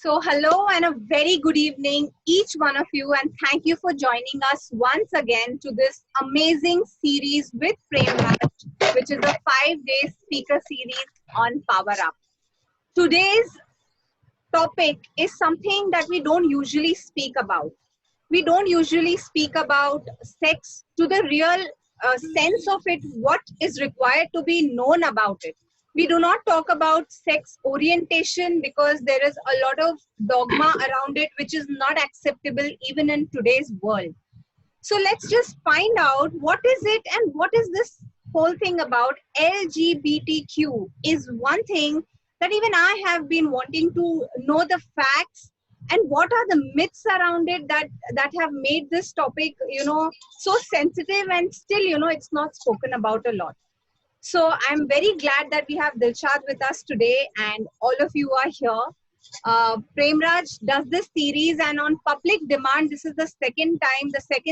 Hello and a very good evening, each one of you, and thank you for joining us once again to this amazing series with Prem Raj, which is a 5-day speaker series on Power Up. Today's topic is something that we don't usually speak about. We don't usually speak about sex to the real sense of it, what is required to be known about it. We do not talk about sex orientation because there is a lot of dogma around it which is not acceptable even in today's world. So let's just find out what is it and what is this whole thing about. LGBTQ is one thing that even I have been wanting to know the facts and what are the myths around it that have made this topic so sensitive, and still it's not spoken about a lot. So I'm very glad that we have Dilshad with us today and all of you are here. Premraj does this series, and on public demand, this is the second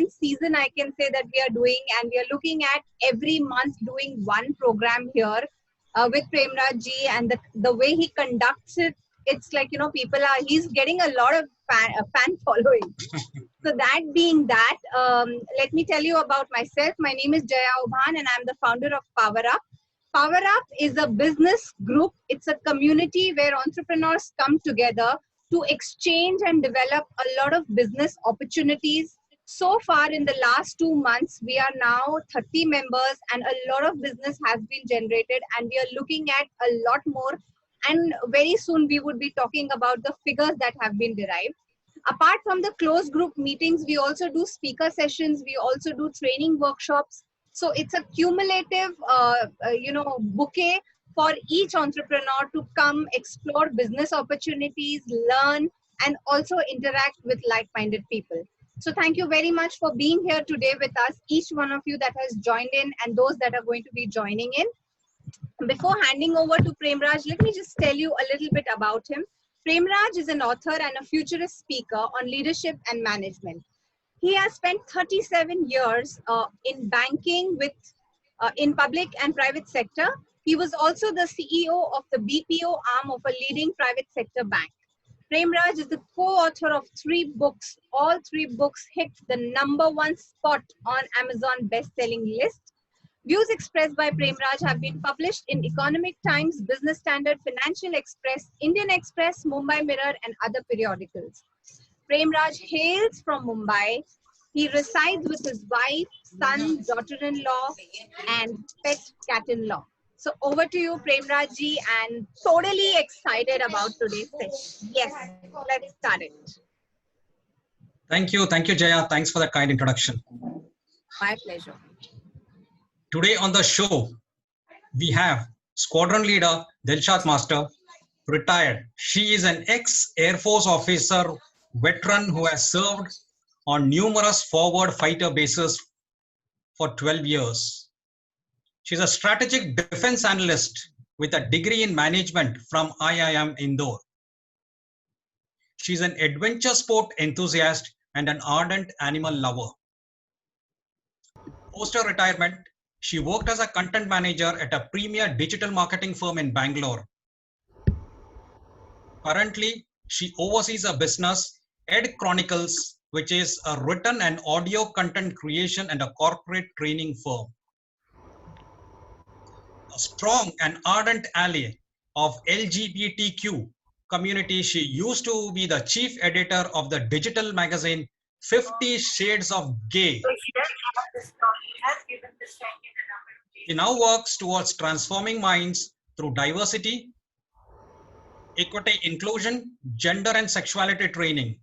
season I can say that we are doing, and we are looking at every month doing one program here with Premraj ji, and the way he conducts it, it's like, he's getting a lot of fan following. So that being that, let me tell you about myself. My name is Jaya Ubhan and I'm the founder of Power Up. Power Up is a business group. It's a community where entrepreneurs come together to exchange and develop a lot of business opportunities. So far in the last 2 months, we are now 30 members and a lot of business has been generated, and we are looking at a lot more. And very soon we would be talking about the figures that have been derived. Apart from the closed group meetings, we also do speaker sessions. We also do training workshops. So it's a cumulative, bouquet for each entrepreneur to come explore business opportunities, learn, and also interact with like-minded people. So thank you very much for being here today with us, each one of you that has joined in and those that are going to be joining in. Before handing over to Premraj, let me just tell you a little bit about him. Premraj is an author and a futurist speaker on leadership and management. He has spent 37 years in banking in public and private sector. He was also the CEO of the BPO arm of a leading private sector bank. Premraj is the co-author of 3 books. All 3 books hit the #1 spot on Amazon best-selling list. Views expressed by Premraj have been published in Economic Times, Business Standard, Financial Express, Indian Express, Mumbai Mirror, and other periodicals. Premraj hails from Mumbai. He resides with his wife, son, daughter-in-law, and pet cat-in-law. So over to you, Premraj ji, and totally excited about today's session. Yes, let's start it. Thank you, Jaya. Thanks for the kind introduction. My pleasure. Today on the show, we have Squadron Leader Dilshad Master, retired. She is an ex-Air Force officer, veteran who has served on numerous forward fighter bases for 12 years. She's a strategic defense analyst with a degree in management from IIM Indore. She's an adventure sport enthusiast and an ardent animal lover. Post her retirement, she worked as a content manager at a premier digital marketing firm in Bangalore. Currently, she oversees a business, Ed Chronicles, which is a written and audio content creation and a corporate training firm. A strong and ardent ally of LGBTQ community, she used to be the chief editor of the digital magazine 50 Shades of Gay. She now works towards transforming minds through diversity, equity, inclusion, gender and sexuality training.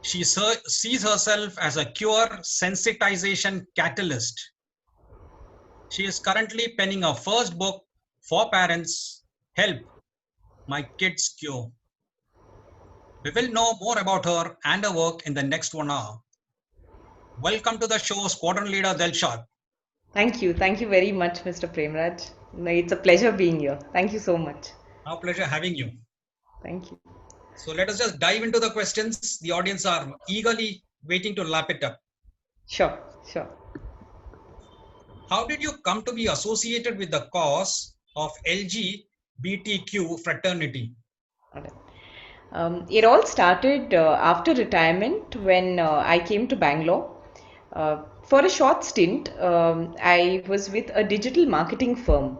She sees herself as a cure sensitization catalyst. She is currently penning her first book for parents, Help, My Kids Cure. We will know more about her and her work in the next 1 hour. Welcome to the show, Squadron Leader Dilshad. Thank you. Thank you very much, Mr. Premraj. It's a pleasure being here. Thank you so much. Our pleasure having you. Thank you. So let us just dive into the questions. The audience are eagerly waiting to lap it up. Sure. How did you come to be associated with the cause of LGBTQ fraternity? It all started after retirement when I came to Bangalore. For a short stint, I was with a digital marketing firm.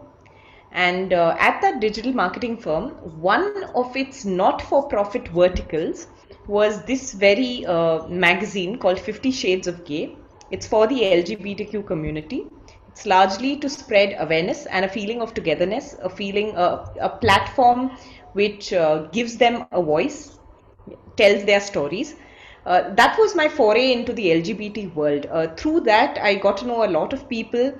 And at that digital marketing firm, one of its not for profit verticals was this very magazine called 50 Shades of Gay. It's for the LGBTQ community. It's largely to spread awareness and a feeling of togetherness, a platform which gives them a voice, tells their stories. That was my foray into the LGBT world. Through that, I got to know a lot of people,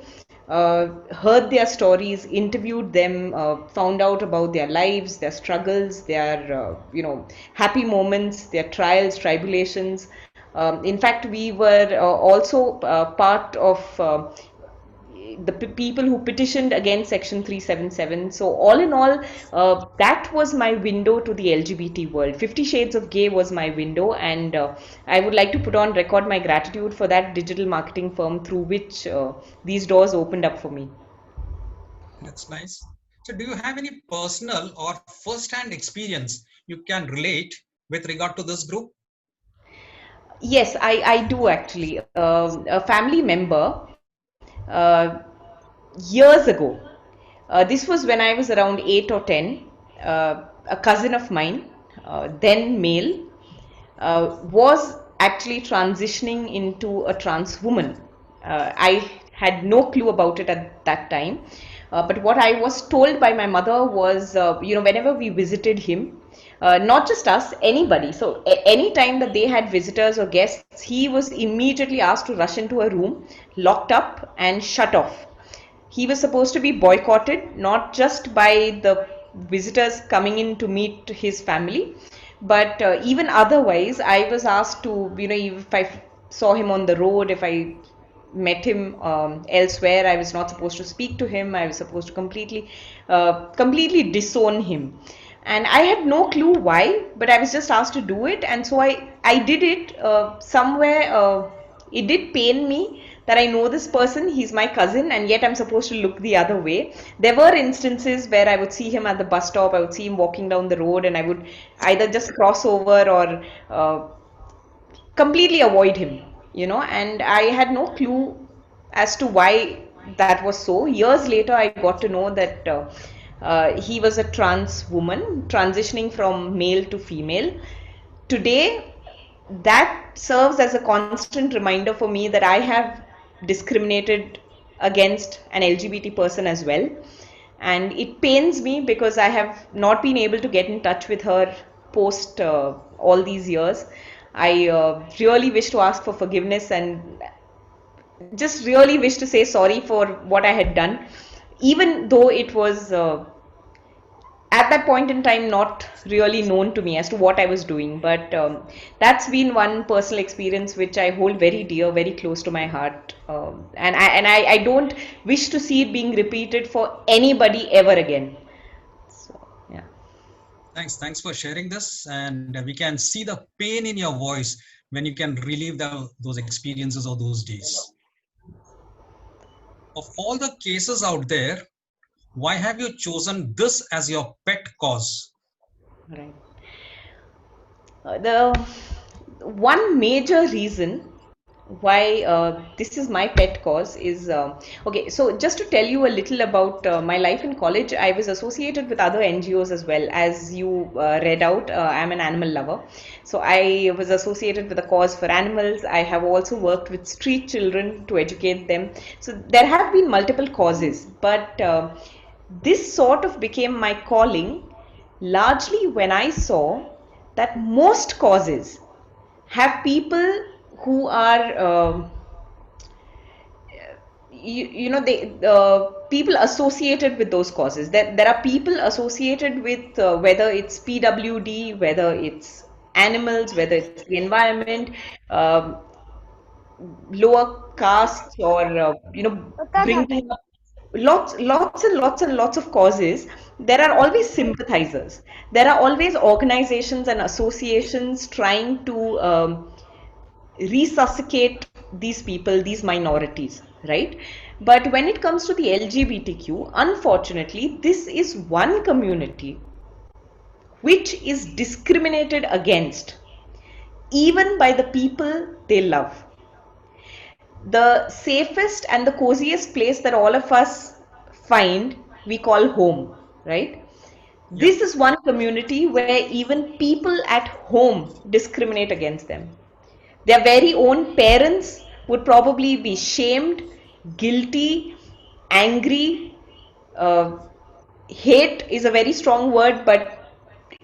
heard their stories, interviewed them, found out about their lives, their struggles, their happy moments, their trials, tribulations. In fact, we were also part of the people who petitioned against Section 377. So, all in all, that was my window to the LGBT world. 50 Shades of Gay was my window, and I would like to put on record my gratitude for that digital marketing firm through which these doors opened up for me. That's nice. So, do you have any personal or first-hand experience you can relate with regard to this group? Yes, I do actually. A family member uh, years ago. This was when I was around 8 or 10. A cousin of mine, then male, was actually transitioning into a trans woman. I had no clue about it at that time. But what I was told by my mother was, whenever we visited him, not just us, anybody. So, any time that they had visitors or guests, he was immediately asked to rush into a room, locked up, and shut off. He was supposed to be boycotted, not just by the visitors coming in to meet his family, but even otherwise. I was asked to, if I saw him on the road, if I met him elsewhere, I was not supposed to speak to him. I was supposed to completely disown him. And I had no clue why, but I was just asked to do it, and so I did it. Somewhere it did pain me that I know this person, he's my cousin, and yet I'm supposed to look the other way. There were instances where I would see him at the bus stop, I would see him walking down the road, and I would either just cross over or completely avoid him, and I had no clue as to why that was so. Years later, I got to know that he was a trans woman transitioning from male to female. Today, that serves as a constant reminder for me that I have discriminated against an LGBT person as well. And it pains me because I have not been able to get in touch with her post all these years. I really wish to ask for forgiveness and just really wish to say sorry for what I had done, even though it was at that point in time not really known to me as to what I was doing. But that's been one personal experience which I hold very dear, very close to my heart, and I don't wish to see it being repeated for anybody ever again. So yeah. Thanks for sharing this, and we can see the pain in your voice when you can relive those experiences or those days. Of all the cases out there, why have you chosen this as your pet cause? Right. The one major reason why this is my pet cause is okay. So just to tell you a little about my life in college, I was associated with other NGOs as well. As you read out, I'm an animal lover, so I was associated with a cause for animals. I have also worked with street children to educate them. So there have been multiple causes, but this sort of became my calling largely when I saw that most causes have people who are they people associated with those causes. There are people associated with whether it's PWD, whether it's animals, whether it's the environment, um, lower castes, or bringing up lots of causes. There are always sympathizers. There are always organizations and associations trying to resuscitate these people, these minorities, right? But when it comes to the LGBTQ, unfortunately, this is one community which is discriminated against, even by the people they love. The safest and the coziest place that all of us find, we call home, right? This is one community where even people at home discriminate against them. Their very own parents would probably be shamed, guilty, angry. Uh, Hate is a very strong word, but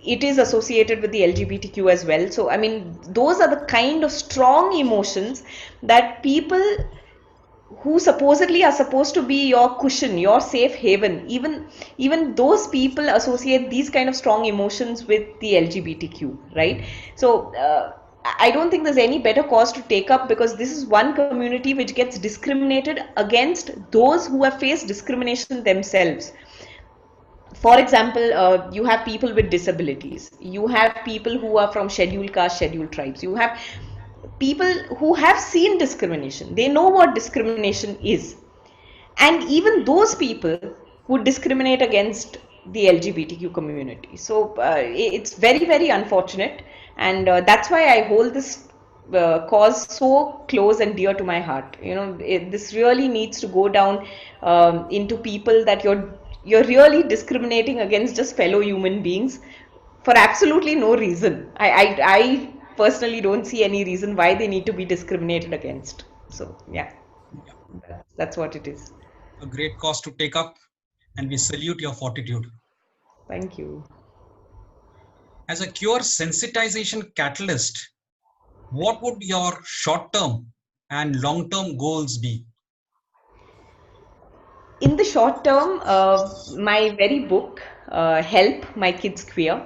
it is associated with the LGBTQ as well. So, I mean, those are the kind of strong emotions that people who supposedly are supposed to be your cushion, your safe haven, even those people associate these kind of strong emotions with the LGBTQ, right? So I don't think there's any better cause to take up, because this is one community which gets discriminated against those who have faced discrimination themselves. For example, you have people with disabilities, you have people who are from scheduled caste, scheduled tribes, you have people who have seen discrimination, they know what discrimination is, and even those people would discriminate against the LGBTQ community. So it's very, very unfortunate, and that's why I hold this cause so close and dear to my heart. You know, this really needs to go down into people, that you're really discriminating against just fellow human beings for absolutely no reason. I personally don't see any reason why they need to be discriminated against. So yeah, that's what it is. A great cause to take up, and we salute your fortitude. Thank you. As a cure sensitization catalyst, what would your short-term and long-term goals be? In the short term, my very book, Help My Kids Queer.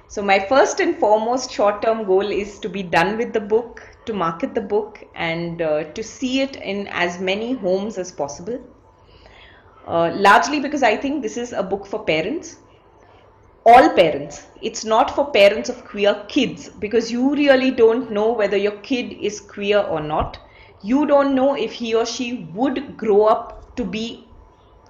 So my first and foremost short-term goal is to be done with the book, to market the book, and to see it in as many homes as possible. Largely because I think this is a book for parents, all parents. It's not for parents of queer kids, because you really don't know whether your kid is queer or not. You don't know if he or she would grow up to be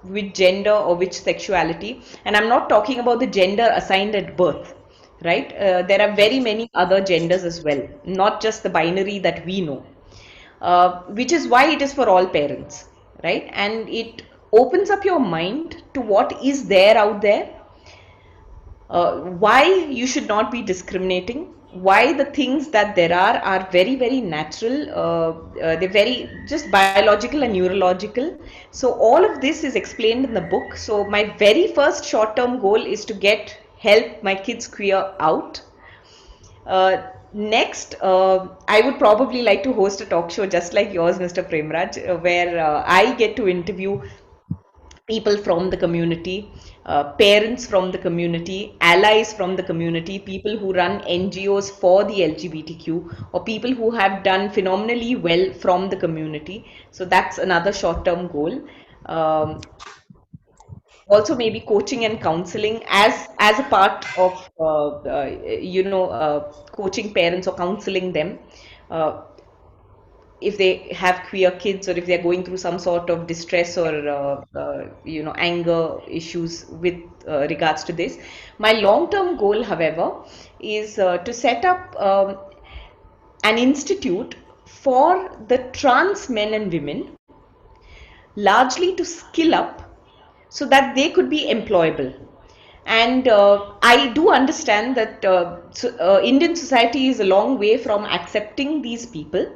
which gender or which sexuality. And I'm not talking about the gender assigned at birth, right? There are very many other genders as well, not just the binary that we know, which is why it is for all parents, right? And it opens up your mind to what is there out there, why you should not be discriminating, why the things that there are very, very natural, they're very just biological and neurological. So all of this is explained in the book. So my very first short-term goal is to get Help My Kids Queer out. Next, I would probably like to host a talk show just like yours, Mr. Premraj, where I get to interview people from the community, parents from the community, allies from the community, people who run NGOs for the LGBTQ, or people who have done phenomenally well from the community. So that's another short-term goal. Also maybe coaching and counseling as a part of coaching parents or counseling them. If they have queer kids, or if they're going through some sort of distress or anger issues with regards to this. My long-term goal, however, is to set up an institute for the trans men and women, largely to skill up so that they could be employable. And I do understand that Indian society is a long way from accepting these people,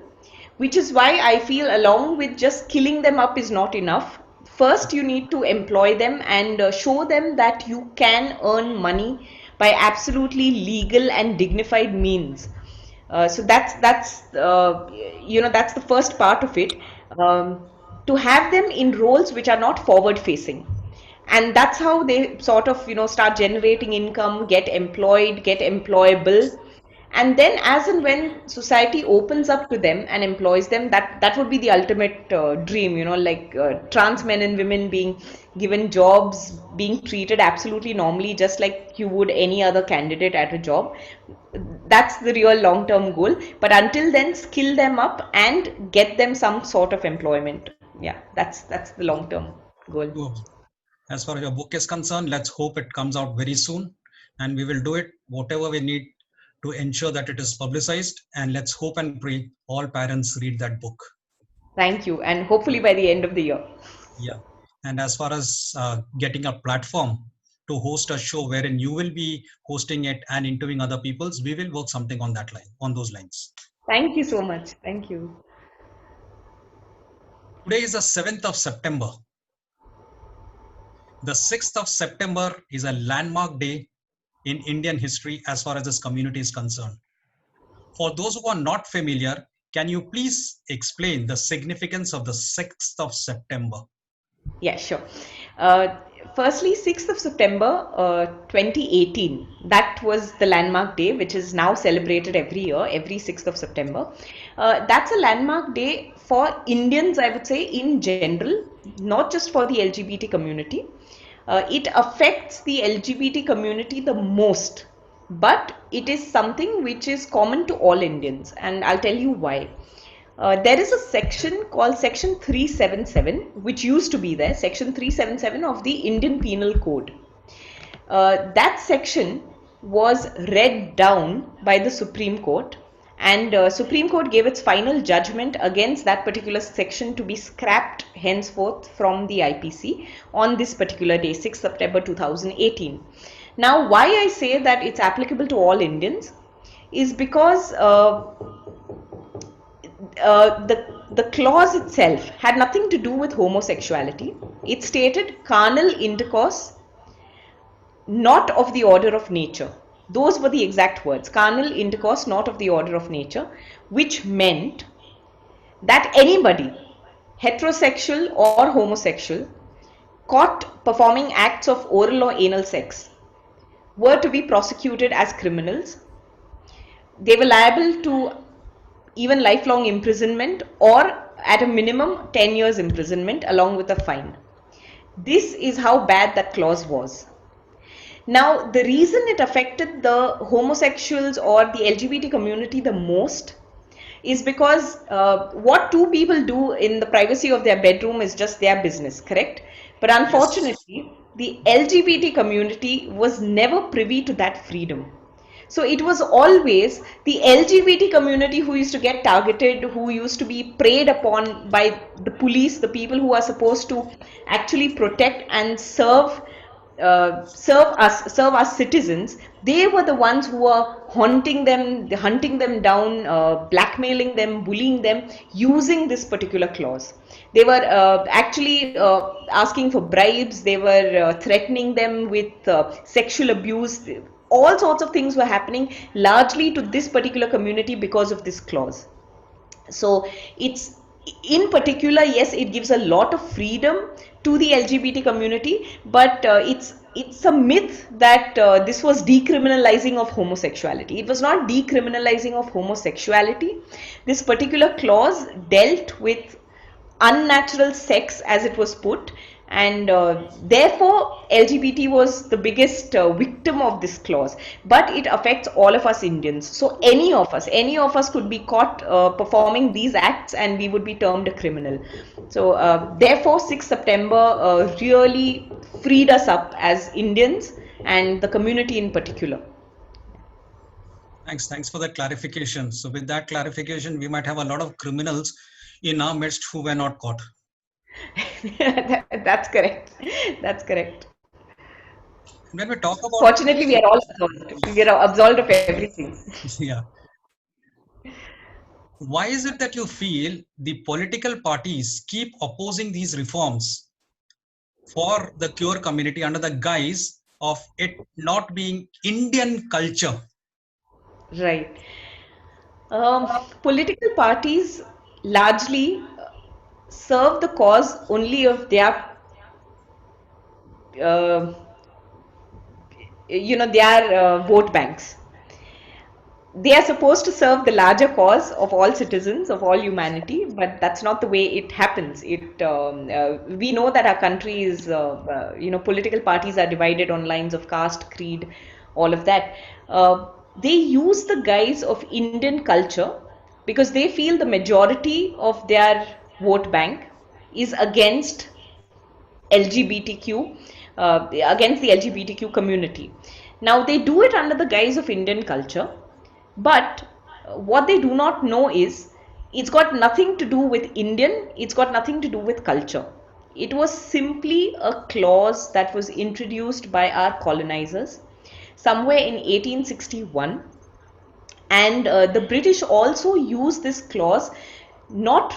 which is why I feel along with just skilling them up is not enough. First, you need to employ them and show them that you can earn money by absolutely legal and dignified means. So that's the first part of it. To have them in roles which are not forward facing, and that's how they sort of start generating income, get employed, get employable. And then as and when society opens up to them and employs them, that would be the ultimate dream, like trans men and women being given jobs, being treated absolutely normally just like you would any other candidate at a job. That's the real long-term goal. But until then, skill them up and get them some sort of employment. Yeah, that's the long-term goal. As far as your book is concerned, let's hope it comes out very soon. and we will do it whatever we need to ensure that it is publicized. And let's hope and pray all parents read that book. Thank you. And hopefully by the end of the year. Yeah. And as far as getting a platform to host a show wherein you will be hosting it and interviewing other people's, we will work something on that line, on those lines. Thank you so much. Thank you. Today is the 7th of September. The 6th of September is a landmark day in Indian history as far as this community is concerned. For those who are not familiar, can you please explain the significance of the 6th of September? Yeah, sure. Firstly, 6th of September 2018, that was the landmark day, which is now celebrated every year, every 6th of September. That's a landmark day for Indians, I would say, in general, not just for the LGBT community. It affects the LGBT community the most, but it is something which is common to all Indians, and I'll tell you why. There is a section called Section 377, which used to be there, Section 377 of the Indian Penal Code. That section was read down by the Supreme Court, and Supreme Court gave its final judgment against that particular section to be scrapped henceforth from the IPC on this particular day, 6th September 2018. Now, why I say that it's applicable to all Indians is because the clause itself had nothing to do with homosexuality. It stated carnal intercourse, not of the order of nature. Those were the exact words, carnal intercourse, not of the order of nature, which meant that anybody, heterosexual or homosexual, caught performing acts of oral or anal sex were to be prosecuted as criminals. They were liable to even lifelong imprisonment or at a minimum 10 years imprisonment along with a fine. This is how bad that clause was. Now, the reason it affected the homosexuals or the LGBT community the most is because what two people do in the privacy of their bedroom is just their business, correct? But unfortunately, the LGBT community was never privy to that freedom. So it was always the LGBT community who used to get targeted, who used to be preyed upon by the police, the people who are supposed to actually protect and serve us citizens. They were the ones who were hunting them down, blackmailing them, bullying them, using this particular clause. They were actually asking for bribes. They were threatening them with sexual abuse. All sorts of things were happening largely to this particular community because of this clause. So it's, in particular, yes, it gives a lot of freedom to the LGBT community, but it's a myth that this was decriminalizing of homosexuality. It was not decriminalizing of homosexuality. This particular clause dealt with unnatural sex, as it was put, and therefore LGBT was the biggest victim of this clause. But it affects all of us Indians. So any of us could be caught performing these acts and we would be termed a criminal. So therefore 6th September really freed us up as Indians and the community in particular. Thanks for that clarification. So with that clarification, we might have a lot of criminals in our midst who were not caught. That's correct. When we talk about, fortunately, we are all absolved. We are absolved of everything. Yeah. Why is it that you feel the political parties keep opposing these reforms for the queer community under the guise of it not being Indian culture? Right. Political parties largely serve the cause only of their vote banks. They are supposed to serve the larger cause of all citizens, of all humanity, but that's not the way it happens. We know that our country is, political parties are divided on lines of caste, creed, all of that. They use the guise of Indian culture because they feel the majority of their vote bank is against LGBTQ, against the LGBTQ community. Now they do it under the guise of Indian culture, but what they do not know is it's got nothing to do with Indian, it's got nothing to do with culture. It was simply a clause that was introduced by our colonizers somewhere in 1861, and the British also used this clause not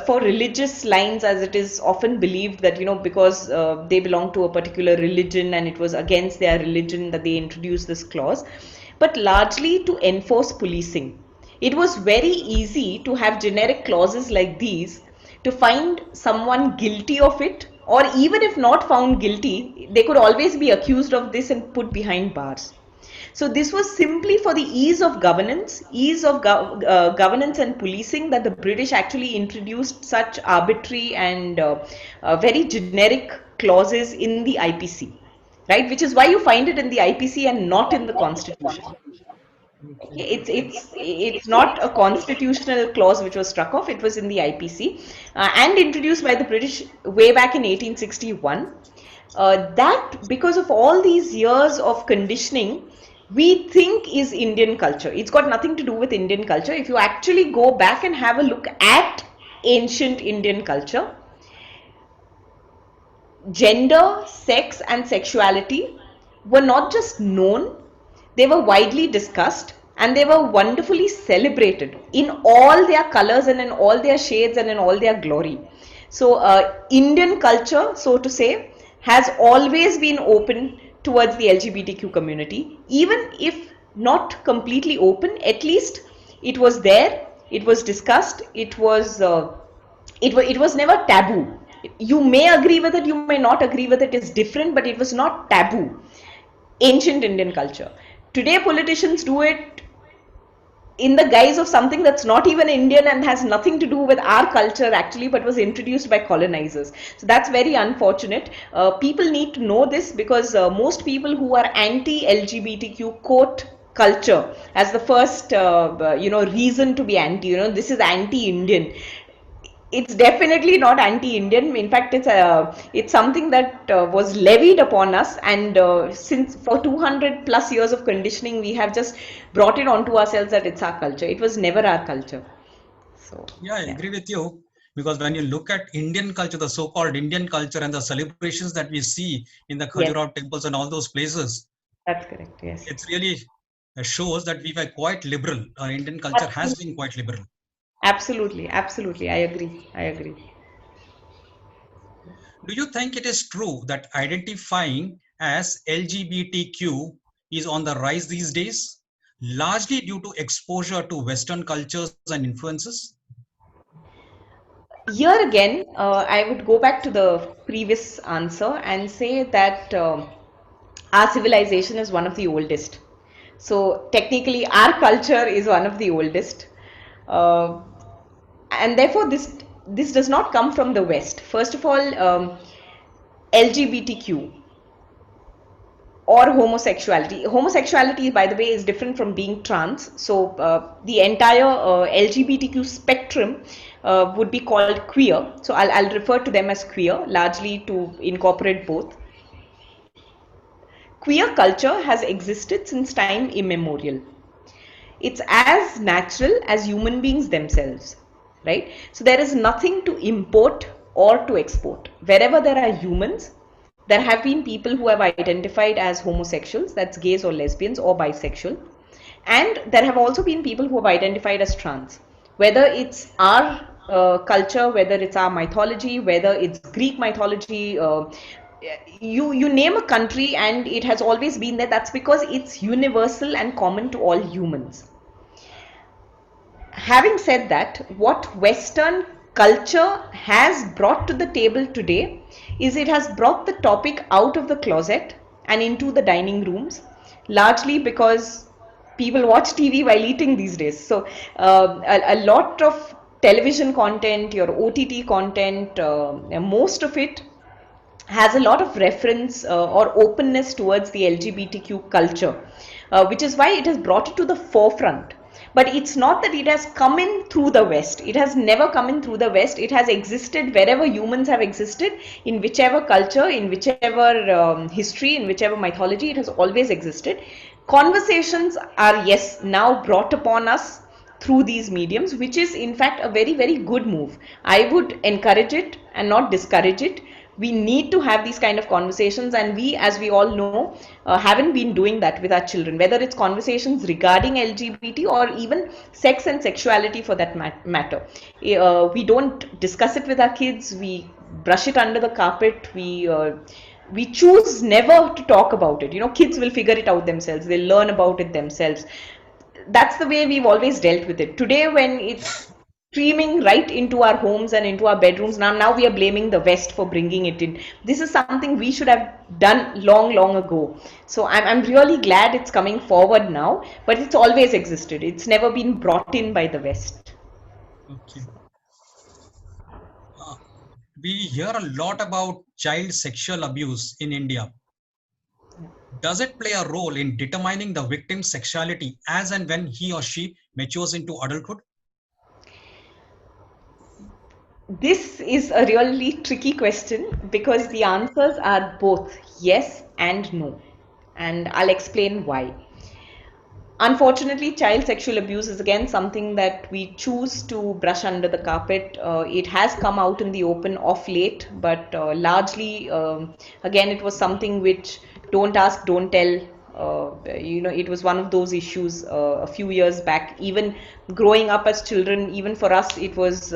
for religious lines, as it is often believed that, because they belong to a particular religion and it was against their religion that they introduced this clause, but largely to enforce policing. It was very easy to have generic clauses like these to find someone guilty of it, or even if not found guilty, they could always be accused of this and put behind bars. So this was simply for the ease of governance, governance and policing, that the British actually introduced such arbitrary and very generic clauses in the IPC, right? Which is why you find it in the IPC and not in the Constitution. Okay, it's not a constitutional clause which was struck off. It was in the IPC and introduced by the British way back in 1861. That, because of all these years of conditioning, we think is Indian culture. It's got nothing to do with Indian culture. If you actually go back and have a look at ancient Indian culture, gender, sex, and sexuality were not just known, they were widely discussed, and they were wonderfully celebrated in all their colors and in all their shades and in all their glory. So Indian culture, so to say, has always been open towards the LGBTQ community, even if not completely open. At least it was there, it was discussed, it was never taboo. You may agree with it, you may not agree with it, it's different, but it was not taboo. Ancient Indian culture. Today politicians do it in the guise of something that's not even Indian and has nothing to do with our culture actually, but was introduced by colonizers. So that's very unfortunate. People need to know this, because most people who are anti-LGBTQ quote culture as the first reason to be anti. This is anti-Indian. It's definitely not anti-Indian. In fact, it's something that was levied upon us, and since for 200 plus years of conditioning, we have just brought it onto ourselves that it's our culture. It was never our culture. So Yeah, I agree with you, because when you look at Indian culture, the so-called Indian culture and the celebrations that we see in the Khajuraho temples and all those places, that's correct. Yes. it's really shows that we were quite liberal. Our Indian culture has been quite liberal. Absolutely, absolutely. I agree. I agree. Do you think it is true that identifying as LGBTQ is on the rise these days, largely due to exposure to Western cultures and influences? Here again, I would go back to the previous answer and say that our civilization is one of the oldest. So technically, our culture is one of the oldest, uh, and therefore this does not come from the West. First of all, LGBTQ or homosexuality. Homosexuality, by the way, is different from being trans. So the entire LGBTQ spectrum would be called queer. So I'll refer to them as queer, largely to incorporate both. Queer culture has existed since time immemorial. It's as natural as human beings themselves, right? So there is nothing to import or to export. Wherever there are humans, there have been people who have identified as homosexuals, that's gays or lesbians or bisexual, and there have also been people who have identified as trans. Whether it's our culture, whether it's our mythology, whether it's Greek mythology, you name a country and it has always been there. That's because it's universal and common to all humans. Having said that, what Western culture has brought to the table today is it has brought the topic out of the closet and into the dining rooms, largely because people watch TV while eating these days. So a lot of television content, your OTT content, most of it has a lot of reference or openness towards the LGBTQ culture, which is why it has brought it to the forefront. But it's not that it has come in through the West. It has never come in through the West. It has existed wherever humans have existed, in whichever culture, in whichever history, in whichever mythology. It has always existed. Conversations are, yes, now brought upon us through these mediums, which is in fact a very, very good move. I would encourage it and not discourage it. We need to have these kind of conversations, and we, as we all know, haven't been doing that with our children, whether it's conversations regarding LGBT or even sex and sexuality for that matter. We don't discuss it with our kids. We brush it under the carpet. We choose never to talk about it. Kids will figure it out themselves. They'll learn about it themselves. That's the way we've always dealt with it. Today, when it's streaming right into our homes and into our bedrooms, now we are blaming the West for bringing it in. This is something we should have done long ago. So I'm really glad it's coming forward now, but it's always existed. It's never been brought in by the West. Okay. We hear a lot about child sexual abuse in India. Does it play a role in determining the victim's sexuality as and when he or she matures into adulthood? This is a really tricky question because the answers are both yes and no. And I'll explain why. Unfortunately, child sexual abuse is again something that we choose to brush under the carpet. It has come out in the open of late, but largely, again, it was something which don't ask, don't tell. It was one of those issues a few years back. Even growing up as children, even for us, it was,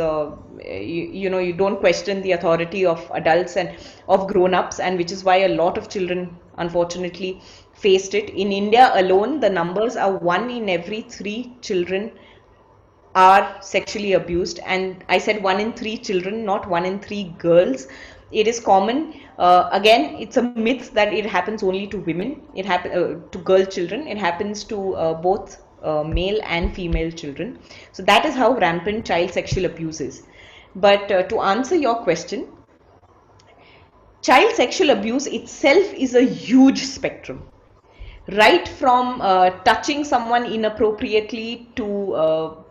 you don't question the authority of adults and of grown-ups, and which is why a lot of children, unfortunately, faced it. In India alone, the numbers are 1 in every 3 children are sexually abused. And I said 1 in 3 children, not 1 in 3 girls. It is common. Again, it's a myth that it happens only to women. It happens to girl children. It happens to both male and female children. So that is how rampant child sexual abuse is. But to answer your question, child sexual abuse itself is a huge spectrum. Right from touching someone inappropriately to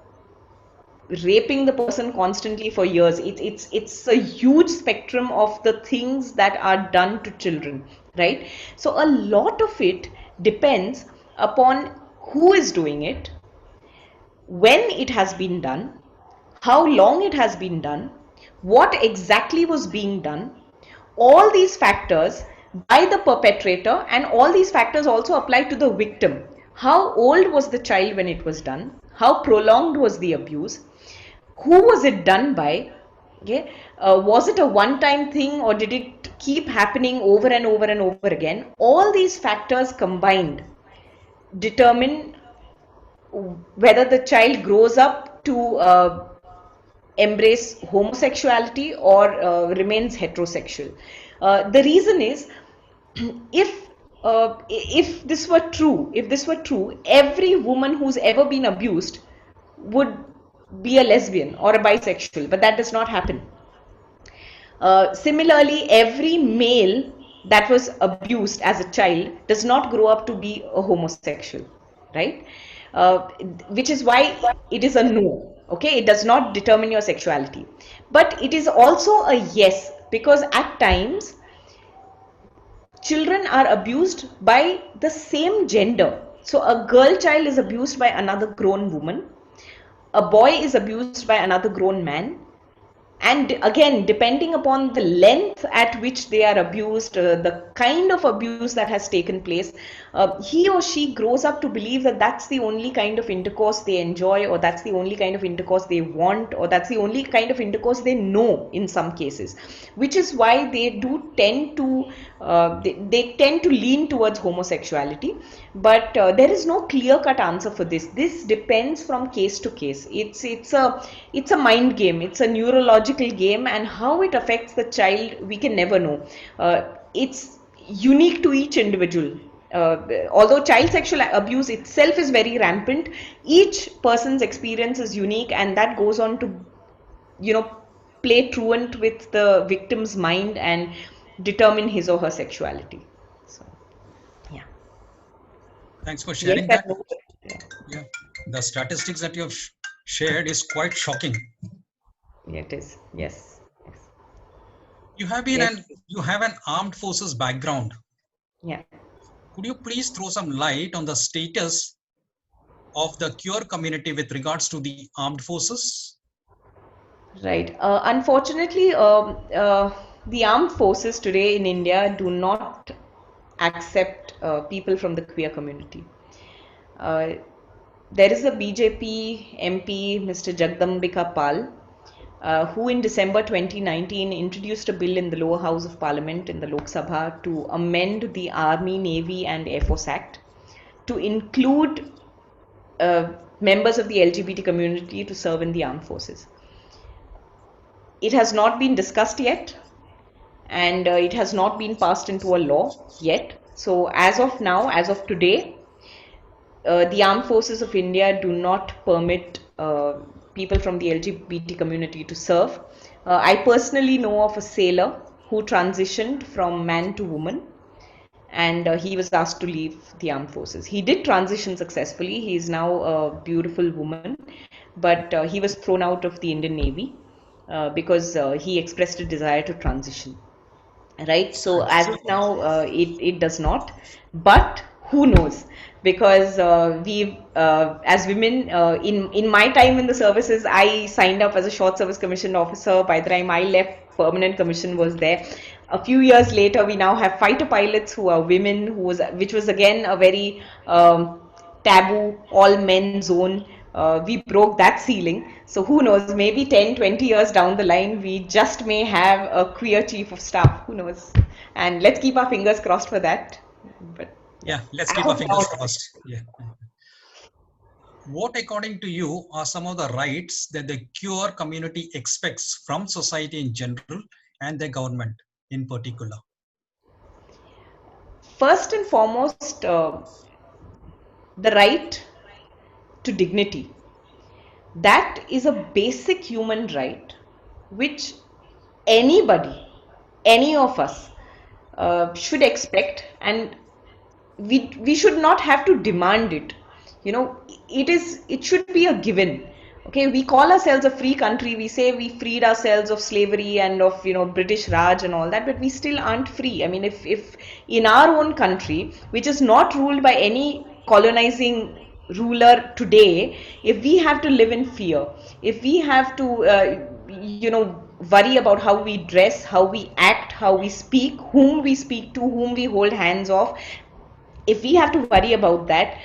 raping the person constantly for years. It's a huge spectrum of the things that are done to children, right? So a lot of it depends upon who is doing it, when it has been done, how long it has been done, what exactly was being done. All these factors by the perpetrator, and all these factors also apply to the victim. How old was the child when it was done? How prolonged was the abuse? Who was it done by? Okay, was it a one-time thing, or did it keep happening over and over and over again? All these factors combined determine whether the child grows up to embrace homosexuality or remains heterosexual. The reason is, if this were true, every woman who's ever been abused would be a lesbian or a bisexual, but that does not happen. Similarly, every male that was abused as a child does not grow up to be a homosexual, right? Which is why it is a no. Okay, it does not determine your sexuality, but it is also a yes, because at times children are abused by the same gender. So a girl child is abused by another grown woman, a boy is abused by another grown man. And again, depending upon the length at which they are abused, the kind of abuse that has taken place, he or she grows up to believe that that's the only kind of intercourse they enjoy, or that's the only kind of intercourse they want, or that's the only kind of intercourse they know in some cases, which is why they do tend to they tend to lean towards homosexuality. But there is no clear-cut answer for this. This depends from case to case. It's a mind game. It's a neurological game, and how it affects the child, we can never know. It's unique to each individual. Although child sexual abuse itself is very rampant, each person's experience is unique, and that goes on to, play truant with the victim's mind and determine his or her sexuality. So, yeah. Thanks for sharing Yes, that. Yeah. The statistics that you have shared is quite shocking. It is, yes. You have been Yes. you have an armed forces background. Yeah. Could you please throw some light on the status of the queer community with regards to the armed forces? Right. Unfortunately, the armed forces today in India do not accept people from the queer community. Uh, there is a BJP MP, Mr. Jagdambika Pal, who in December 2019 introduced a bill in the lower house of parliament in the Lok Sabha to amend the Army, Navy and Air Force Act to include members of the LGBT community to serve in the armed forces. It has not been discussed yet, and it has not been passed into a law yet. So as of now, as of today, the armed forces of India do not permit people from the LGBT community to serve. I personally know of a sailor who transitioned from man to woman, and he was asked to leave the armed forces. He did transition successfully. He is now a beautiful woman, but he was thrown out of the Indian Navy because he expressed a desire to transition. Right, so as of now it does not, but who knows, because we as women, in my time in the services, I signed up as a short service commissioned officer. By the time I left, permanent commission was there. A few years later, we now have fighter pilots who are women, which was again a very taboo all men zone. We broke that ceiling. So who knows, maybe 10, 20 years down the line, we just may have a queer chief of staff. Who knows? And let's keep our fingers crossed for that. But Yeah, let's keep our fingers crossed. Yeah. What, according to you, are some of the rights that the queer community expects from society in general and the government in particular? First and foremost, the right to dignity. That is a basic human right which anybody, any of us, should expect, and we should not have to demand it. You know, it should be a given. Okay, we call ourselves a free country. We say we freed ourselves of slavery and of, you know, British Raj and all that, but we still aren't free. I mean, if in our own country, which is not ruled by any colonizing ruler today, if we have to live in fear, if we have to you know, worry about how we dress, how we act, how we speak, whom we speak to, whom we hold hands of, if we have to worry about that,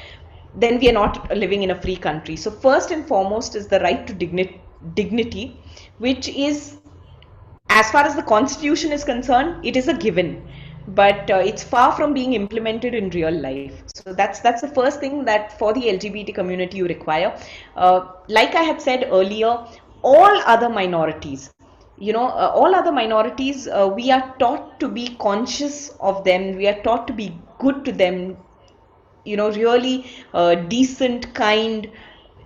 then we are not living in a free country. So first and foremost is the right to dignity, which is, as far as the constitution is concerned, it is a given, but it's far from being implemented in real life. So that's the first thing that for the LGBT community you require. Like I had said earlier, all other minorities, you know, all other minorities, we are taught to be conscious of them, we are taught to be good to them, you know, really decent, kind,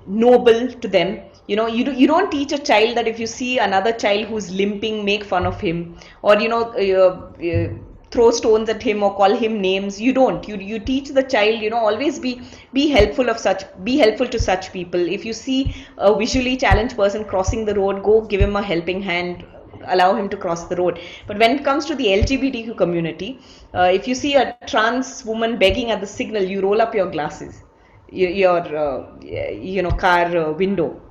noble to them. You know, you don't teach a child that if you see another child who's limping, make fun of him, or, you know, throw stones at him or call him names. You don't. You teach the child, you know, always be helpful of such, be helpful to such people. If you see a visually challenged person crossing the road, go give him a helping hand, allow him to cross the road. But when it comes to the LGBTQ community, if you see a trans woman begging at the signal, you roll up your glasses, your you know, car window.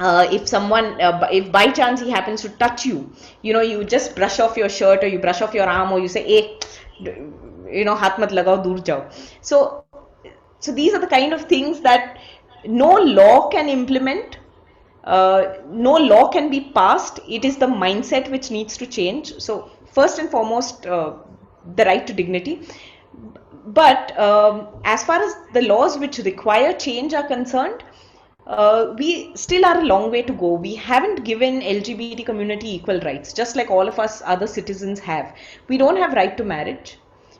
If someone, if by chance he happens to touch you, you know, you just brush off your shirt, or you brush off your arm, or you say, hey, you know, hath mat lagao, dur jao. So these are the kind of things that no law can implement, no law can be passed. It is the mindset which needs to change. So first and foremost, the right to dignity. But as far as the laws which require change are concerned, we still are a long way to go. We haven't given LGBT community equal rights, just like all of us other citizens have. We don't have right to marriage.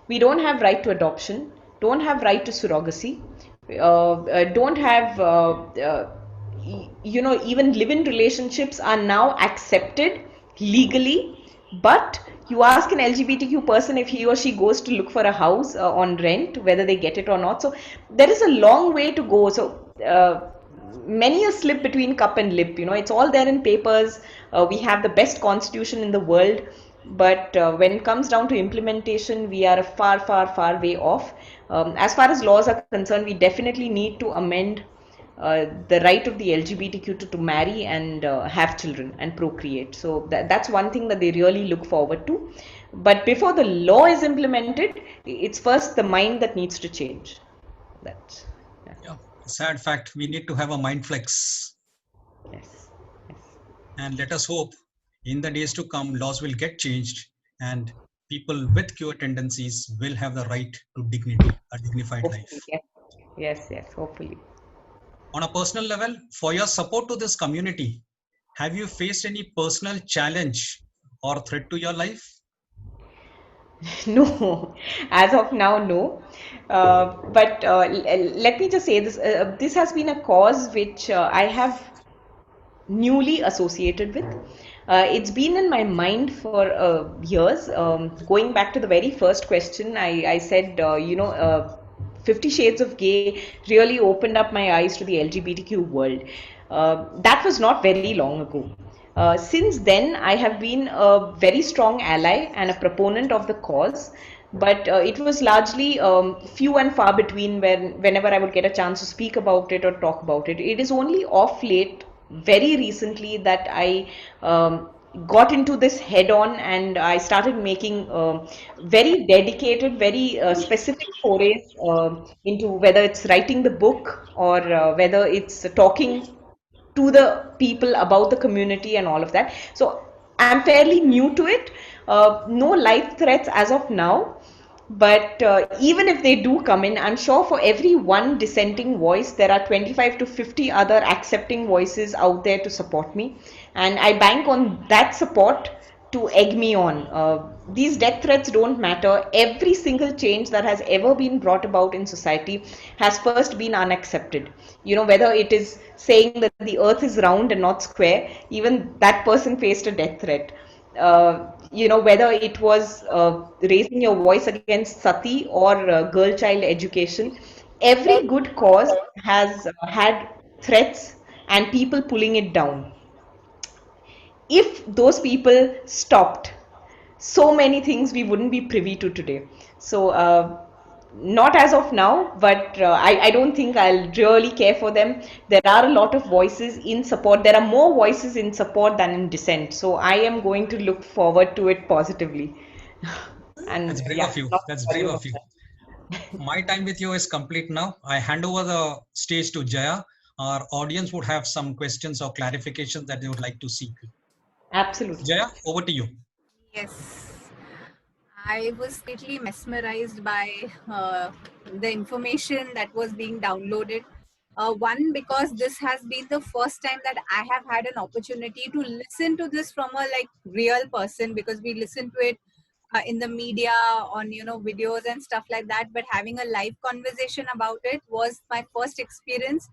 We don't have right to adoption. Don't have right to surrogacy. Don't have you know, even live-in relationships are now accepted legally, but you ask an LGBTQ person if he or she goes to look for a house on rent, whether they get it or not. So there is a long way to go. So many a slip between cup and lip. It's all there in papers. We have the best constitution in the world, but when it comes down to implementation, we are a far, far, far way off. As far as laws are concerned, we definitely need to amend the right of the LGBTQ to marry and have children and procreate. So that's one thing that they really look forward to. But before the law is implemented, it's first the mind that needs to change. That's Yeah, sad fact. We need to have a mind flex. yes, yes. And let us hope in the days to come, laws will get changed and people with queer tendencies will have the right to dignity, a dignified Hopefully, life. yes, yes, yes. Hopefully. On a personal level, for your support to this community, have you faced any personal challenge or threat to your life? No, as of now, no. But let me just say this: this has been a cause which I have newly associated with. It's been in my mind for years. Going back to the very first question, I said, 50 Shades of Grey really opened up my eyes to the LGBTQ world. That was not very long ago. Since then, I have been a very strong ally and a proponent of the cause, but it was largely few and far between whenever I would get a chance to speak about it or talk about it. It is only off late, very recently, that I got into this head on, and I started making very dedicated, very specific forays into whether it's writing the book or whether it's talking to the people about the community and all of that. So I'm fairly new to it. No life threats as of now. But even if they do come in, I'm sure for every one dissenting voice, there are 25 to 50 other accepting voices out there to support me. And I bank on that support to egg me on. These death threats don't matter. Every single change that has ever been brought about in society has first been unaccepted. Whether it is saying that the earth is round and not square, even that person faced a death threat. Whether it was raising your voice against sati or girl child education, every good cause has had threats and people pulling it down. If those people stopped, so many things we wouldn't be privy to today. So not as of now, but I don't think I'll really care for them. There are a lot of voices in support. There are more voices in support than in dissent. So I am going to look forward to it positively. And That's brave yeah, of you. not That's worry brave about of you. that. My time with you is complete now. I hand over the stage to Jaya. Our audience would have some questions or clarifications that they would like to seek. Absolutely. Jaya, over to you. Yes, I was completely mesmerized by the information that was being downloaded. One, because this has been the first time that I have had an opportunity to listen to this from a real person, because we listen to it in the media on videos and stuff like that, but having a live conversation about it was my first experience.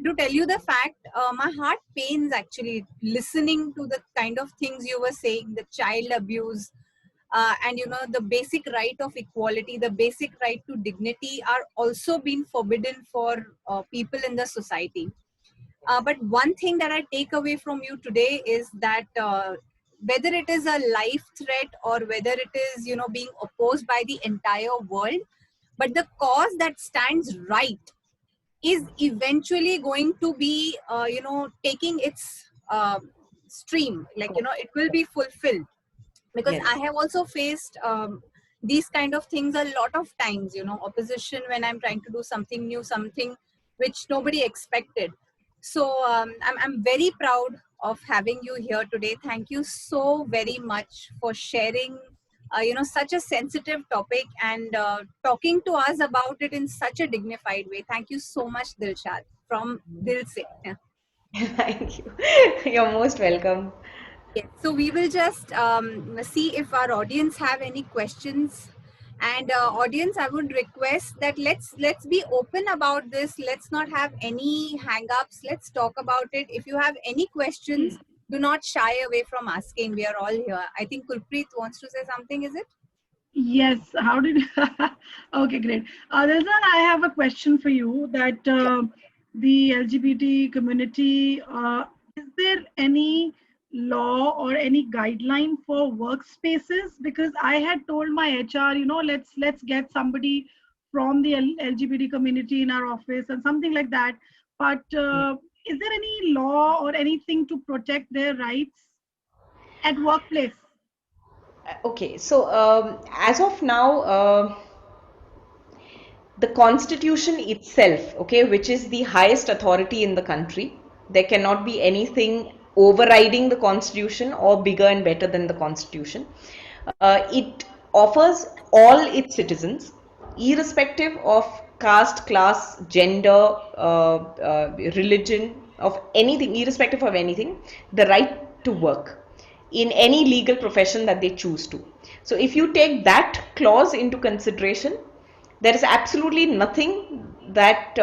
To tell you the fact, my heart pains actually listening to the kind of things you were saying, the child abuse, and the basic right of equality, the basic right to dignity are also being forbidden for people in the society. But one thing that I take away from you today is that whether it is a life threat or whether it is being opposed by the entire world, but the cause that stands right is eventually going to be taking its stream, it will be fulfilled. Because I Yes. have also faced these kind of things a lot of times, opposition when I'm trying to do something new, something which nobody expected. So I'm very proud of having you here today. Thank you so very much for sharing such a sensitive topic and talking to us about it in such a dignified way. Thank you so much, Dilshad, from Dil Se. Yeah. Thank you. You're most welcome. Yes. So we will just see if our audience have any questions. And audience, I would request that let's be open about this. Let's not have any hang-ups. Let's talk about it. If you have any questions, do not shy away from asking. We are all here. I think Kulpreet wants to say something. Is it? Yes, how did okay, great. Rizwan, I have a question for you that Sure. the LGBT community, is there any law or any guideline for workspaces? Because I had told my HR, let's get somebody from the LGBT community in our office and something like that. But is there any law or anything to protect their rights at workplace? Okay, so as of now, the constitution itself, okay, which is the highest authority in the country, there cannot be anything overriding the constitution or bigger and better than the constitution. It offers all its citizens, irrespective of caste, class, gender, religion, of anything, irrespective of anything, the right to work in any legal profession that they choose to. So if you take that clause into consideration, there is absolutely nothing that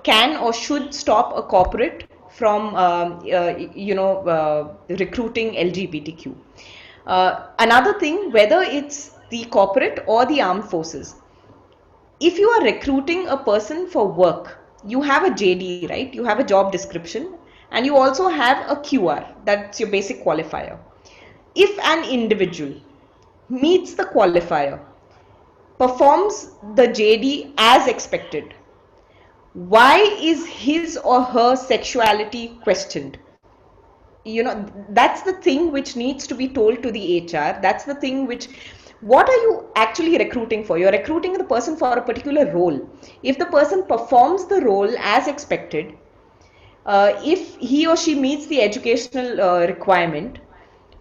can or should stop a corporate from recruiting LGBTQ. Another thing, whether it's the corporate or the armed forces, if you are recruiting a person for work, you have a JD, right? You have a job description, and you also have a QR, that's your basic qualifier. If an individual meets the qualifier, performs the JD as expected, why is his or her sexuality questioned? That's the thing which needs to be told to the HR. That's the thing which, what are you actually recruiting for? You're recruiting the person for a particular role. If the person performs the role as expected, if he or she meets the educational requirement,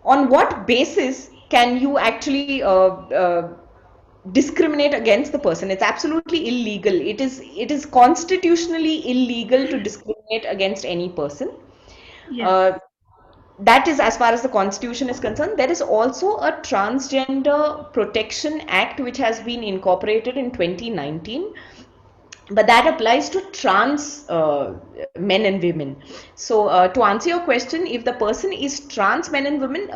on what basis can you actually discriminate against the person? It's absolutely illegal. It is constitutionally illegal to discriminate against any person. Yes. That is as far as the constitution is concerned. There is also a Transgender Protection Act which has been incorporated in 2019, but that applies to trans men and women. So to answer your question, if the person is trans men and women,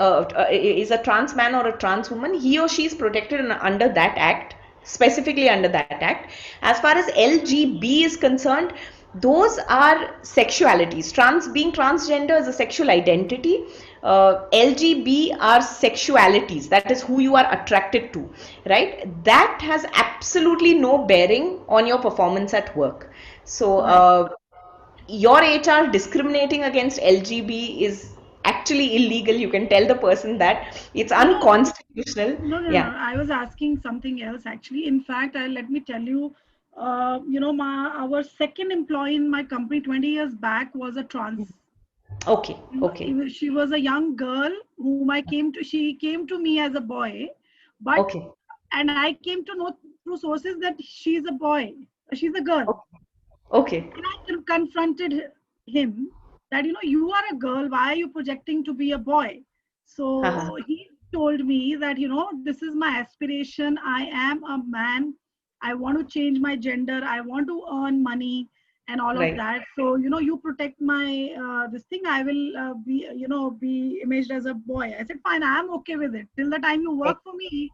is a trans man or a trans woman, he or she is protected under that act, specifically under that act. As far as LGB is concerned, those are sexualities. Being transgender is a sexual identity. LGB are sexualities, that is who you are attracted to, right? That has absolutely no bearing on your performance at work. So your HR discriminating against LGB is actually illegal. You can tell the person that it's unconstitutional. No. I was asking something else actually. In fact, let me tell you, our second employee in my company 20 years back was a trans. Okay. She was a young girl whom she came to me as a boy, but Okay. and I came to know through sources that she's a boy, she's a girl. Okay. And I confronted him that, you are a girl, why are you projecting to be a boy? So he told me that, this is my aspiration. I am a man. I want to change my gender. I want to earn money and all of that. So, you protect my, this thing, I will be imaged as a boy. I said, fine, I am okay with it. Till the time you work for me,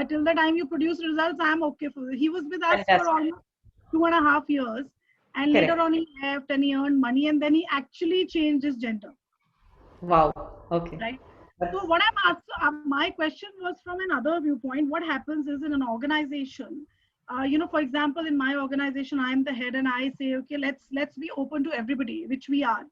till the time you produce results, I am okay for it. He was with us for almost 2.5 years. And later on he left and he earned money and then he actually changed his gender. Wow. Okay. Right. So what I'm asked, my question was from another viewpoint. What happens is in an organization, for example, in my organization, I am the head and I say, okay, let's be open to everybody, which we are.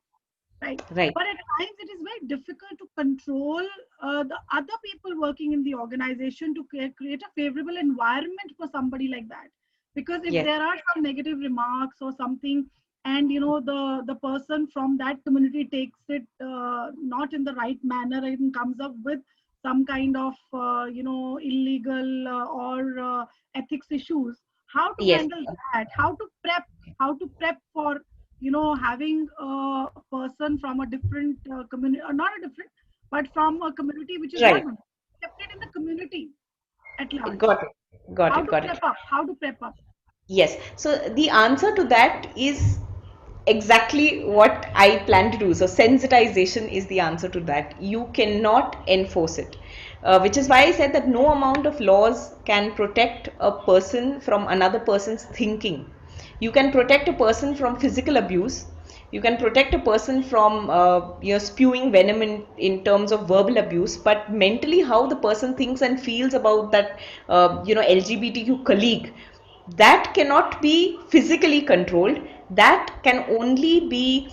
Right. But at times it is very difficult to control the other people working in the organization to create a favorable environment for somebody like that. Because if there are some negative remarks or something, and the person from that community takes it not in the right manner and comes up with some kind of illegal or ethics issues, how to handle that? How to prep for having a person from a different community, or not a different, but from a community which is not accepted in the community at large. Got it. How to prep up? Yes. So the answer to that is exactly what I plan to do. So sensitization is the answer to that. You cannot enforce it, which is why I said that no amount of laws can protect a person from another person's thinking. You can protect a person from physical abuse. You can protect a person from spewing venom in terms of verbal abuse, but mentally how the person thinks and feels about that LGBTQ colleague, that cannot be physically controlled. That can only be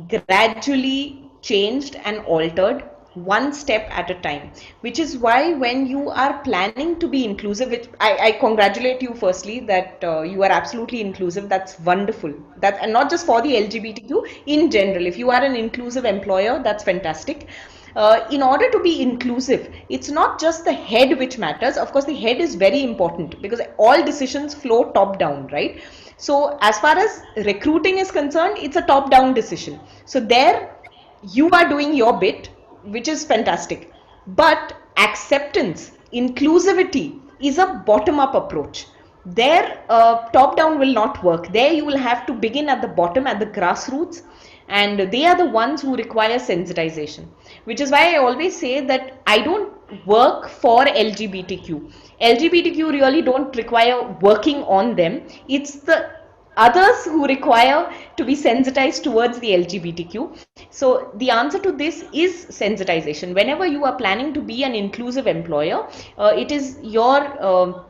gradually changed and altered one step at a time, which is why when you are planning to be inclusive, which I congratulate you firstly that you are absolutely inclusive. That's wonderful. That, and not just for the LGBTQ, in general, if you are an inclusive employer, that's fantastic. In order to be inclusive, it's not just the head which matters. Of course, the head is very important because all decisions flow top down, right? So as far as recruiting is concerned, it's a top down decision. So there you are doing your bit, which is fantastic. But acceptance, inclusivity is a bottom up approach. There, top down will not work. There, you will have to begin at the bottom, at the grassroots, and they are the ones who require sensitization, which is why I always say that I don't work for LGBTQ really don't require working on them. It's the others who require to be sensitized towards the LGBTQ. So the answer to this is sensitization. Whenever you are planning to be an inclusive employer, it is your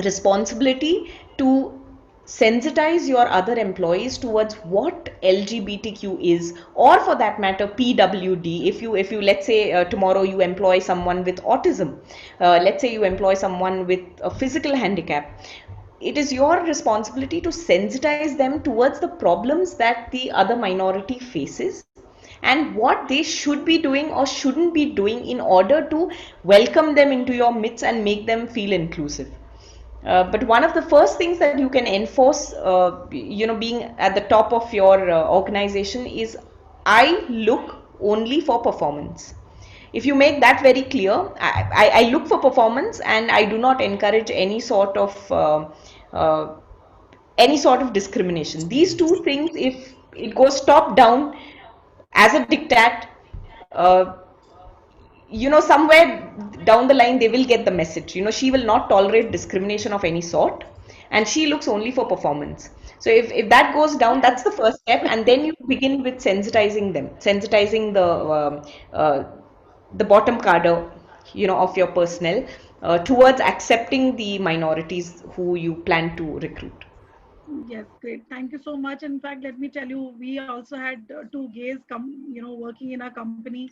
responsibility to sensitize your other employees towards what LGBTQ is, or for that matter PWD. If you let's say tomorrow you employ someone with autism, let's say you employ someone with a physical handicap, it is your responsibility to sensitize them towards the problems that the other minority faces and what they should be doing or shouldn't be doing in order to welcome them into your midst and make them feel inclusive. But one of the first things that you can enforce, being at the top of your organization is, I look only for performance. If you make that very clear, I look for performance and I do not encourage uh, any sort of discrimination. These two things, if it goes top down as a diktat, uh, somewhere down the line they will get the message. She will not tolerate discrimination of any sort, and she looks only for performance. So if that goes down, that's the first step, and then you begin with sensitizing the bottom cadre, of your personnel, towards accepting the minorities who you plan to recruit. Yes, great. Thank you so much. In fact, let me tell you, we also had two gays working in our company,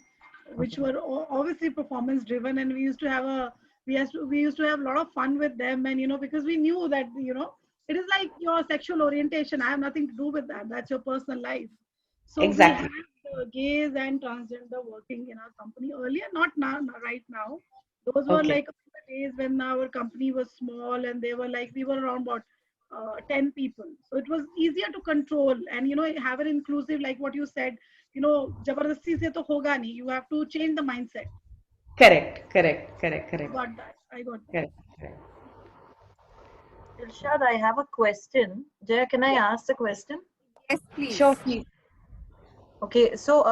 which were obviously performance driven, and we used to have a lot of fun with them, and because we knew that it is like your sexual orientation. I have nothing to do with that. That's your personal life. So we Exactly. had gays and transgender working in our company earlier, not now, not right now. Those were Okay. like the days when our company was small, and they were like, we were around about 10 people. So it was easier to control and, have an inclusive, like what you said, jabardasti se to hoga nahi. You have to change the mindset. Correct. I got that. Correct. Correct. Dilshad, I have a question. Jaya, can I ask the question? Yes, please. Sure, please. Okay, so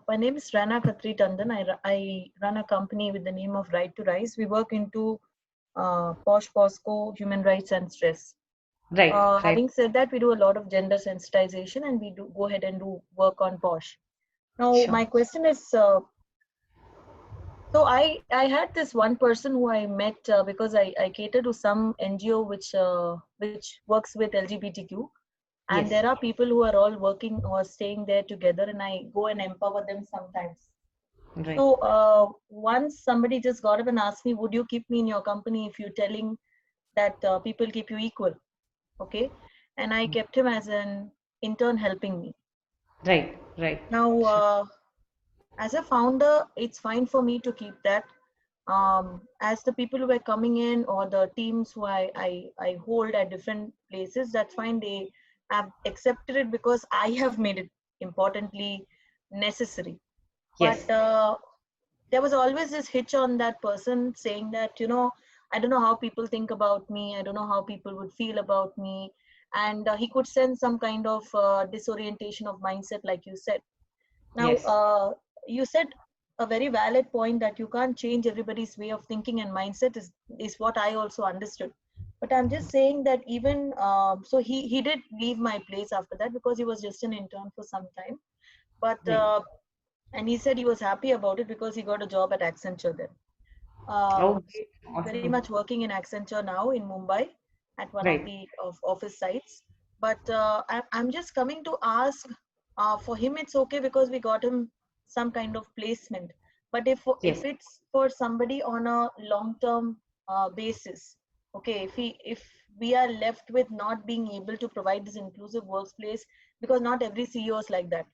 my name is Rana Khatri Tandon. I run a company with the name of Right to Rise. We work into POSH, POSCO, human rights and stress. Right. Having said that, we do a lot of gender sensitization and we do go ahead and do work on POSH. Now, Sure. my question is, so I had this one person who I met because I cater to some NGO which works with LGBTQ. And Yes. there are people who are all working or staying there together, and I go and empower them sometimes. Right. So once somebody just got up and asked me, would you keep me in your company if you're telling that people keep you equal? Okay. And I kept him as an intern helping me. Right. Now, as a founder, it's fine for me to keep that. As the people who were coming in or the teams who I hold at different places, that's fine. They have accepted it because I have made it importantly necessary. Yes. But there was always this hitch on that person saying that, I don't know how people think about me. I don't know how people would feel about me. And he could sense some kind of disorientation of mindset, like you said. Now, Yes. you said a very valid point that you can't change everybody's way of thinking and mindset is what I also understood. But I'm just saying that even so, he did leave my place after that because he was just an intern for some time. But Right. and he said he was happy about it because he got a job at Accenture then. Oh, So great. very Awesome. much working in Accenture now in Mumbai at one of Right. the office sites. But I'm just coming to ask, for him it's okay because we got him some kind of placement. But if Yes. it's for somebody on a long-term basis, okay, if we are left with not being able to provide this inclusive workplace, because not every CEO is like that.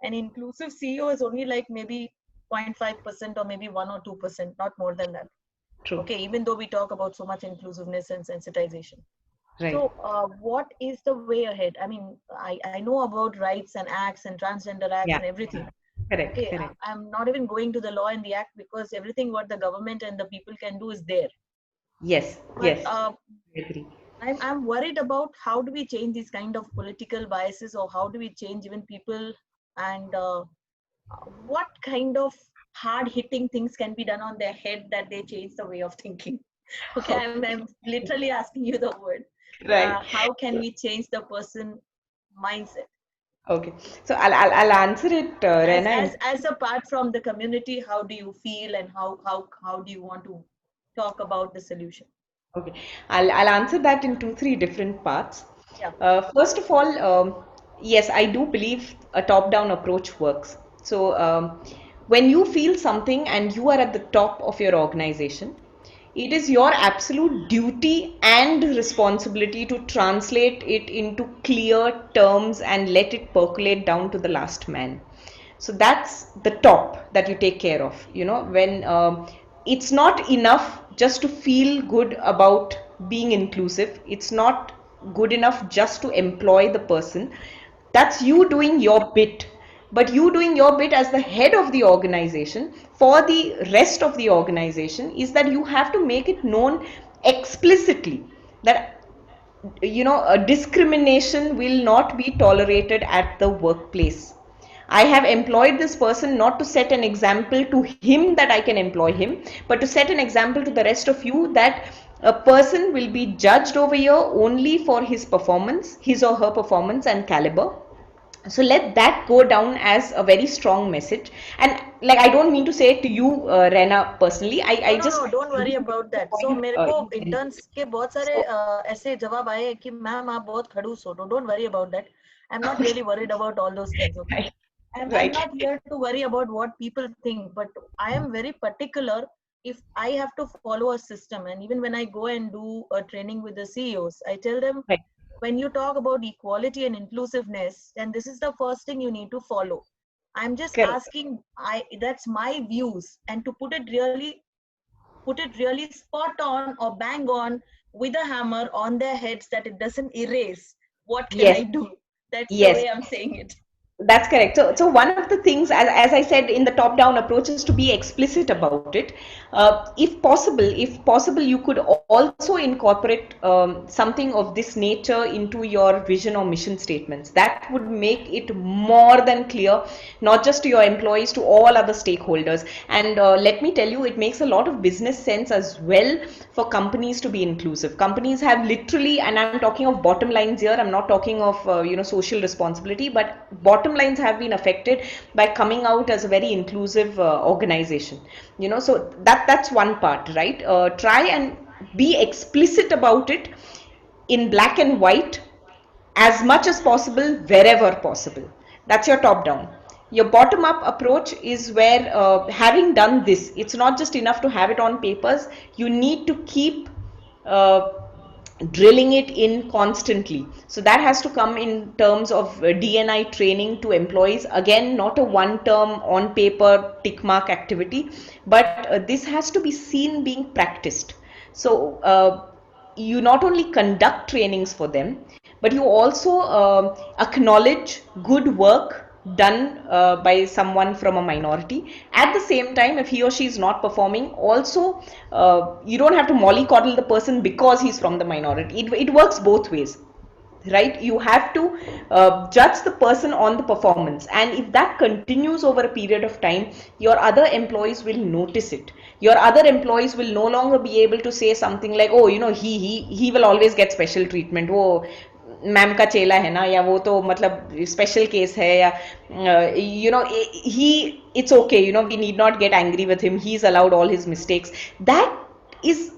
An inclusive CEO is only like maybe 0.5% or maybe 1 or 2%, not more than that. True. Okay, even though we talk about so much inclusiveness and sensitization. Right. So what is the way ahead? I mean, I know about rights and acts and transgender acts Yeah. and everything. Correct. Okay, Correct. I'm not even going to the law and the act because everything what the government and the people can do is there. Yes. But Yes. I agree. I'm worried about how do we change these kind of political biases, or how do we change even people, and what kind of hard hitting things can be done on their head that they change the way of thinking. Okay, I'm literally asking you the word. Right. How can we change the person mindset Okay. So I'll answer it, as Rena. apart from the community? How do you feel, and how do you want to talk about the solution? Okay, I'll answer that in two, three different parts. Yeah. First of all, yes, I do believe a top-down approach works. So when you feel something and you are at the top of your organization, it is your absolute duty and responsibility to translate it into clear terms and let it percolate down to the last man. So that's the top that you take care of, when it's not enough just to feel good about being inclusive. It's not good enough just to employ the person. That's you doing your bit, but you doing your bit as the head of the organization for the rest of the organization is that you have to make it known explicitly that a discrimination will not be tolerated at the workplace. I have employed this person not to set an example to him that I can employ him, but to set an example to the rest of you that a person will be judged over here only for his performance, his or her performance and caliber. So let that go down as a very strong message. And like, I don't mean to say it to you, Rena, personally. I No, just no, don't worry about that. So point, मेरे को in interns के बहुत सारे so, ऐसे जवाब आए कि ma'am आप बहुत खड़ूस हो. Don't worry about that. I'm not really worried about all those things. Okay, right, I'm right. not here to worry about what people think, but I am very particular if I have to follow a system. And even when I go and do a training with the CEOs, I tell them, Right. when you talk about equality and inclusiveness, then this is the first thing you need to follow. I'm just Correct. asking, that's my views, and to put it really spot on or bang on with a hammer on their heads that it doesn't erase. What can Yes, I do? That's the yes. way I'm saying it. That's correct. So one of the things, as I said, in the top-down approach is to be explicit about it. If possible, you could also incorporate something of this nature into your vision or mission statements. That would make it more than clear, not just to your employees, to all other stakeholders. And let me tell you, it makes a lot of business sense as well for companies to be inclusive. Companies have literally, and I'm talking of bottom lines here. I'm not talking of social responsibility, but bottom lines have been affected by coming out as a very inclusive organization. So that's one part, right? Try and be explicit about it in black and white as much as possible, wherever possible. That's your top down. Your bottom up approach is where, having done this, it's not just enough to have it on papers. You need to keep uh, drilling it in constantly. So that has to come in terms of D&I training to employees. Again, not a one term on paper tick mark activity, but this has to be seen being practiced. So you not only conduct trainings for them, but you also acknowledge good work done by someone from a minority. At the same time, if he or she is not performing, also you don't have to mollycoddle the person because he's from the minority. It works both ways. right? You have to judge the person on the performance, and if that continues over a period of time, your other employees will notice it. Your other employees will no longer be able to say something like, oh, you know, he will always get special treatment, वो ma'am का चेला है ना, या वो तो मतलब special case है, या you know, he, it's okay, you know, we need not get angry with him, he's allowed all his mistakes. That is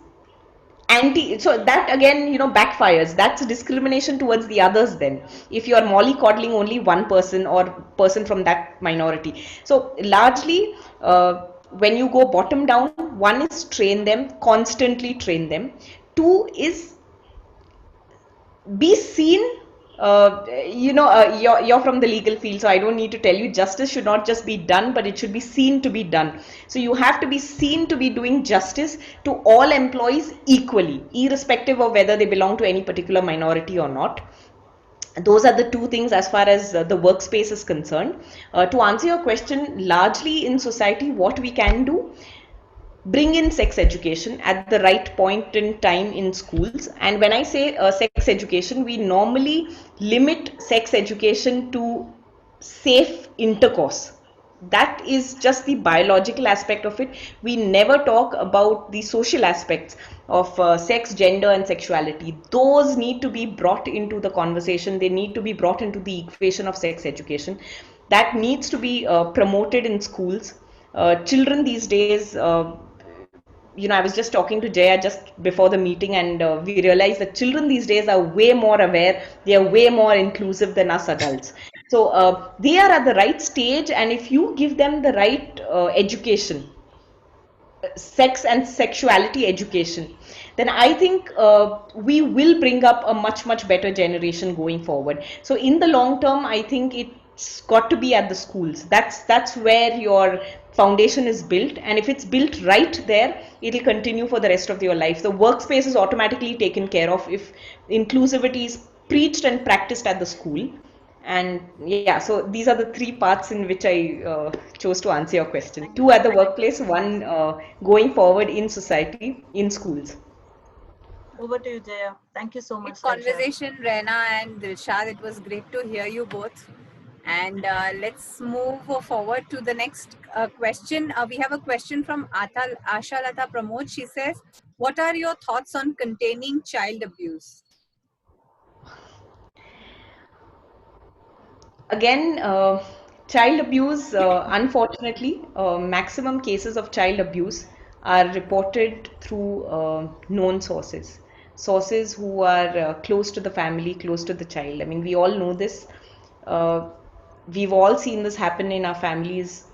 so that again, you know, backfires. That's discrimination towards the others then, if you are mollycoddling only one person or person from that minority. So largely, when you go bottom down, one is train them, constantly train them. Two is be seen. You know, you're from the legal field, so I don't need to tell you, justice should not just be done, but it should be seen to be done. So you have to be seen to be doing justice to all employees equally, irrespective of whether they belong to any particular minority or not. Those are the two things as far as the workspace is concerned. To answer your question, largely in society, what we can do: bring in sex education at the right point in time in schools. And when I say sex education, we normally limit sex education to safe intercourse. That is just the biological aspect of it. We never talk about the social aspects of sex, gender, and sexuality. Those need to be brought into the conversation. They need to be brought into the equation of sex education. That needs to be promoted in schools. Children these days, you know, I was just talking to Jaya just before the meeting, and we realized that children these days are way more aware, they are way more inclusive than us adults. So they are at the right stage, and if you give them the right education, sex and sexuality education, then I think we will bring up a much better generation going forward. So in the long term, I think it's got to be at the schools. That's where your foundation is built, and if it's built right there, it'll continue for the rest of your life. The workspace is automatically taken care of if inclusivity is preached and practiced at the school. And yeah, so these are the three parts in which I chose to answer your question. Two at the workplace, one going forward in society, in schools. Over to you, Jaya. Thank you so much. Good conversation, Reena and Dilshad. It was great to hear you both. And let's move forward to the next question. We have a question from Asha Lata Pramod. She says, what are your thoughts on containing child abuse? Again, child abuse, unfortunately, maximum cases of child abuse are reported through known sources. Sources who are close to the family, close to the child. I mean, we all know this. We've all seen this happen in our families.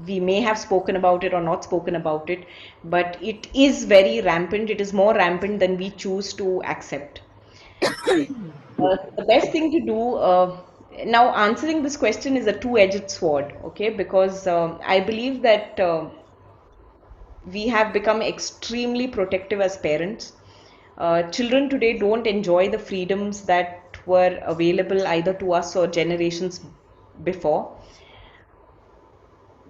We may have spoken about it or not spoken about it, but it is very rampant. It is more rampant than we choose to accept. The best thing to do, now answering this question is a two-edged sword, okay? Because I believe that we have become extremely protective as parents. Children today don't enjoy the freedoms that were available either to us or generations before.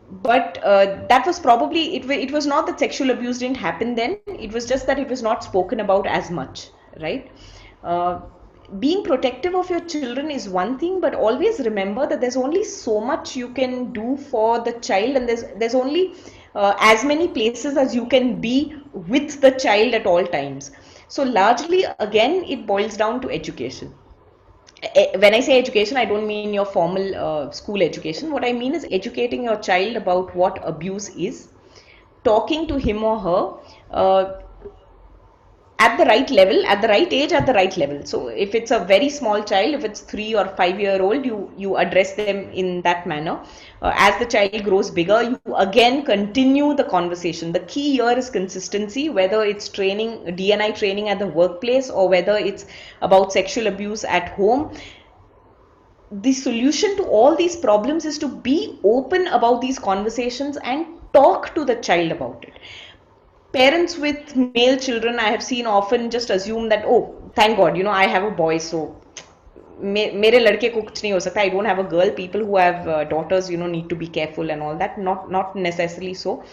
But that was probably, it was not that sexual abuse didn't happen then, it was just that it was not spoken about as much, right? Being protective of your children is one thing, but always remember that there's only so much you can do for the child, and there's only as many places as you can be with the child at all times. So largely, again, it boils down to education. When I say education, I don't mean your formal school education. What I mean is educating your child about what abuse is, talking to him or her at the right level, at the right age, at the right level. So if it's a very small child, if it's 3 or 5 year old, you address them in that manner. As the child grows bigger, you again continue the conversation. The key here is consistency, whether it's training, D&I training at the workplace, or whether it's about sexual abuse at home. The solution to all these problems is to be open about these conversations and talk to the child about it. Parents with male children, I have seen, often just assume that, oh, thank God, you know, I have a boy, so mere ladke ko kuch nahi ho sakta. I don't have a girl. People who have daughters, you know, need to be careful and all that. Not necessarily so.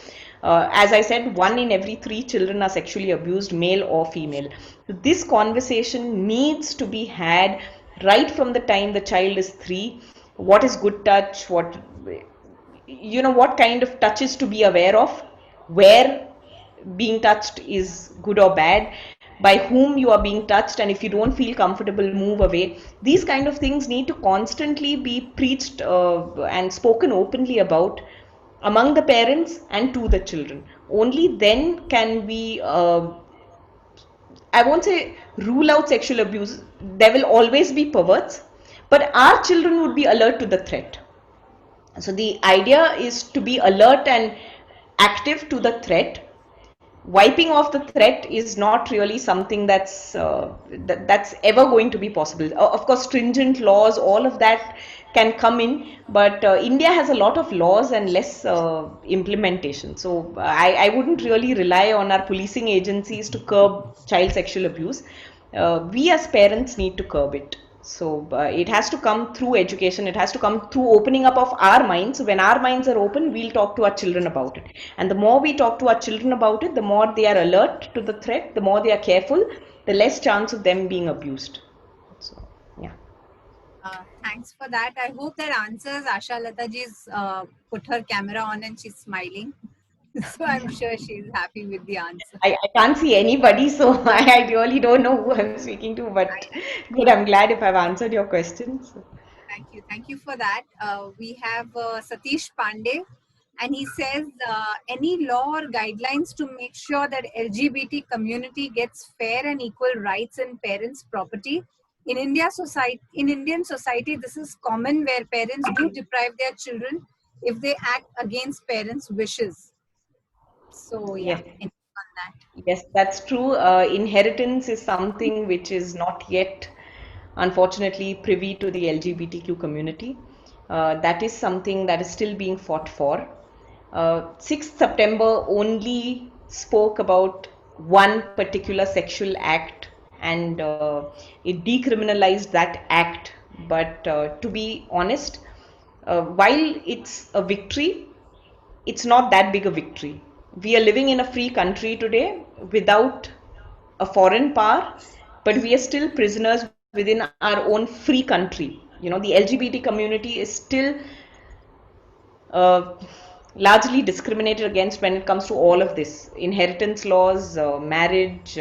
As I said, 1 in every 3 children are sexually abused, male or female. This conversation needs to be had right from the time the child is 3, what is good touch, what kind of touches to be aware of, where being touched is good or bad, by whom you are being touched, and if you don't feel comfortable, move away. These kind of things need to constantly be preached and spoken openly about among the parents and to the children. Only then can we, I won't say rule out sexual abuse. There will always be perverts, but our children would be alert to the threat. So the idea is to be alert and active to the threat. Wiping off the threat is not really something that's ever going to be possible. Of course, stringent laws, all of that can come in, but India has a lot of laws and less implementation. So I wouldn't really rely on our policing agencies to curb child sexual abuse. We as parents need to curb it. So it has to come through education. It has to come through opening up of our minds. When our minds are open, we'll talk to our children about it. And the more we talk to our children about it, the more they are alert to the threat, the more they are careful, the less chance of them being abused. So, yeah. Thanks for that. I hope that answers. Asha Lataji's put her camera on and she's smiling. So I'm sure she's happy with the answer. I can't see anybody, so I really don't know who I'm speaking to, but good, I'm glad if I've answered your questions. Thank you. Thank you for that. We have Satish Pandey, and he says, any law or guidelines to make sure that LGBT community gets fair and equal rights in parents' property? In Indian society, this is common where parents do deprive their children if they act against parents' wishes. So yeah, Yes. anything on that? Yes, that's true. Inheritance is something which is not yet, unfortunately, privy to the LGBTQ community. That is something that is still being fought for. 6th September only spoke about one particular sexual act, and it decriminalized that act. But to be honest, while it's a victory, it's not that big a victory. We are living in a free country today without a foreign power, but we are still prisoners within our own free country. The LGBT community is still uh, largely discriminated against when it comes to all of this inheritance laws, marriage,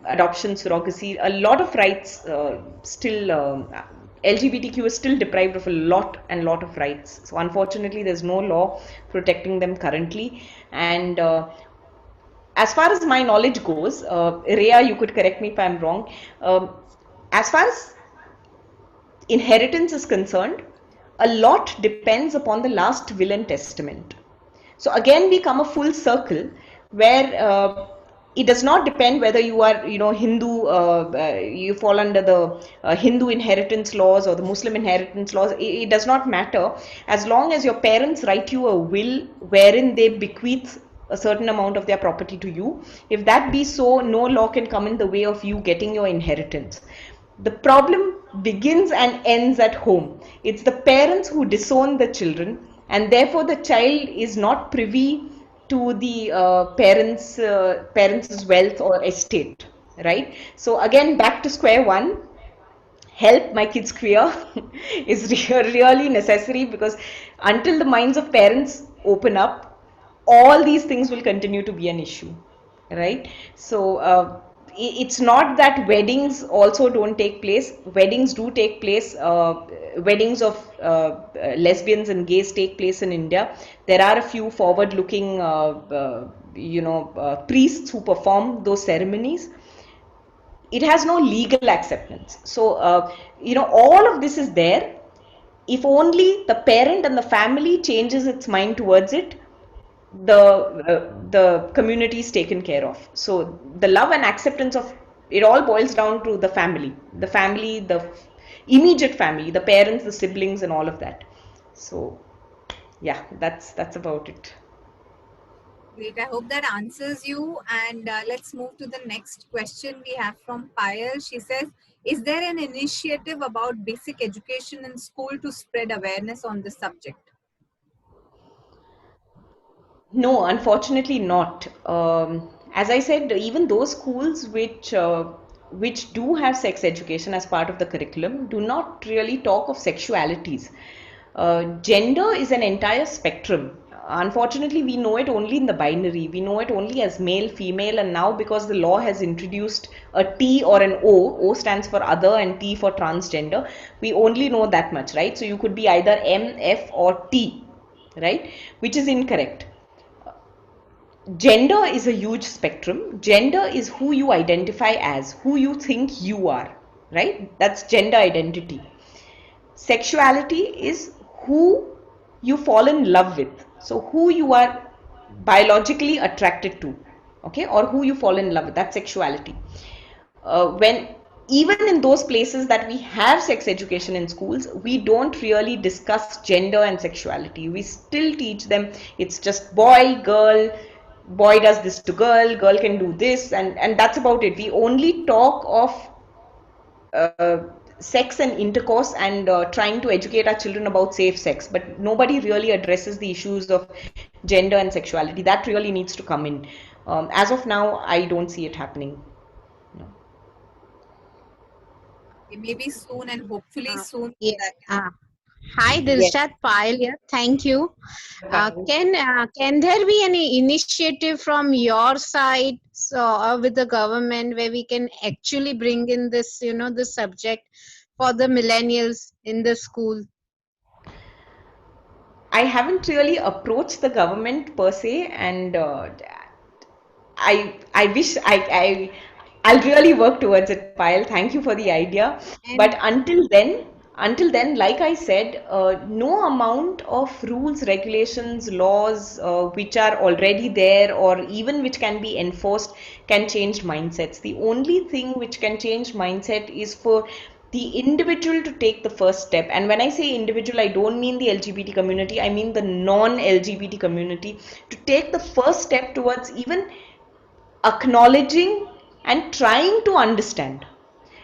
adoption, surrogacy. A lot of rights still. LGBTQ is still deprived of a lot of rights. So unfortunately, there's no law protecting them currently. And as far as my knowledge goes, Rhea, you could correct me if I'm wrong. As far as inheritance is concerned, a lot depends upon the last will and testament. So again, we come a full circle where it does not depend whether you are, Hindu, you fall under the Hindu inheritance laws or the Muslim inheritance laws. It does not matter as long as your parents write you a will wherein they bequeath a certain amount of their property to you. If that be so, no law can come in the way of you getting your inheritance. The problem begins and ends at home. It's the parents who disown the children, and therefore the child is not privy to the parents' wealth or estate, right? So again, back to square one. Help my kids queer is really necessary, because until the minds of parents open up, all these things will continue to be an issue, right? So it's not that weddings also don't take place. Weddings do take place. Weddings of lesbians and gays take place in India. There are a few forward-looking priests who perform those ceremonies. It has no legal acceptance. So all of this is there. If only the parent and the family changes its mind towards it, the community is taken care of. So the love and acceptance of it all boils down to the family, the immediate family, the parents, the siblings, and all of that. So yeah, that's about it. Great. I hope that answers you. And let's move to the next question we have from Payal. She says, is there an initiative about basic education in school to spread awareness on this subject? No, unfortunately not. As I said, even those schools which which do have sex education as part of the curriculum do not really talk of sexualities. Gender is an entire spectrum. Unfortunately, we know it only in the binary. We know it only as male, female, and now because the law has introduced a T or an O, O stands for other and T for transgender, we only know that much, right? So you could be either M, F, or T, right? Which is incorrect. Gender is a huge spectrum. Gender is who you identify as, who you think you are, right? That's gender identity. Sexuality is who you fall in love with. So who you are biologically attracted to, okay, or who you fall in love with. That's sexuality. When even in those places that we have sex education in schools, we don't really discuss gender and sexuality. We still teach them it's just boy, girl, boy does this to girl, girl can do this, and that's about it. We only talk of sex and intercourse and trying to educate our children about safe sex, but nobody really addresses the issues of gender and sexuality. That really needs to come in. As of now, I don't see it happening. No. Maybe soon, and hopefully soon. Yeah. That Hi, Dilshad Payal here. Thank you. Can there be any initiative from your side, with the government, where we can actually bring in this, the subject for the millennials in the school? I haven't really approached the government per se, and I wish I'll really work towards it, Payal. Thank you for the idea. But until then, like I said, no amount of rules, regulations, laws, which are already there or even which can be enforced can change mindsets. The only thing which can change mindset is for the individual to take the first step. And when I say individual, I don't mean the LGBT community, I mean the non-LGBT community, to take the first step towards even acknowledging and trying to understand.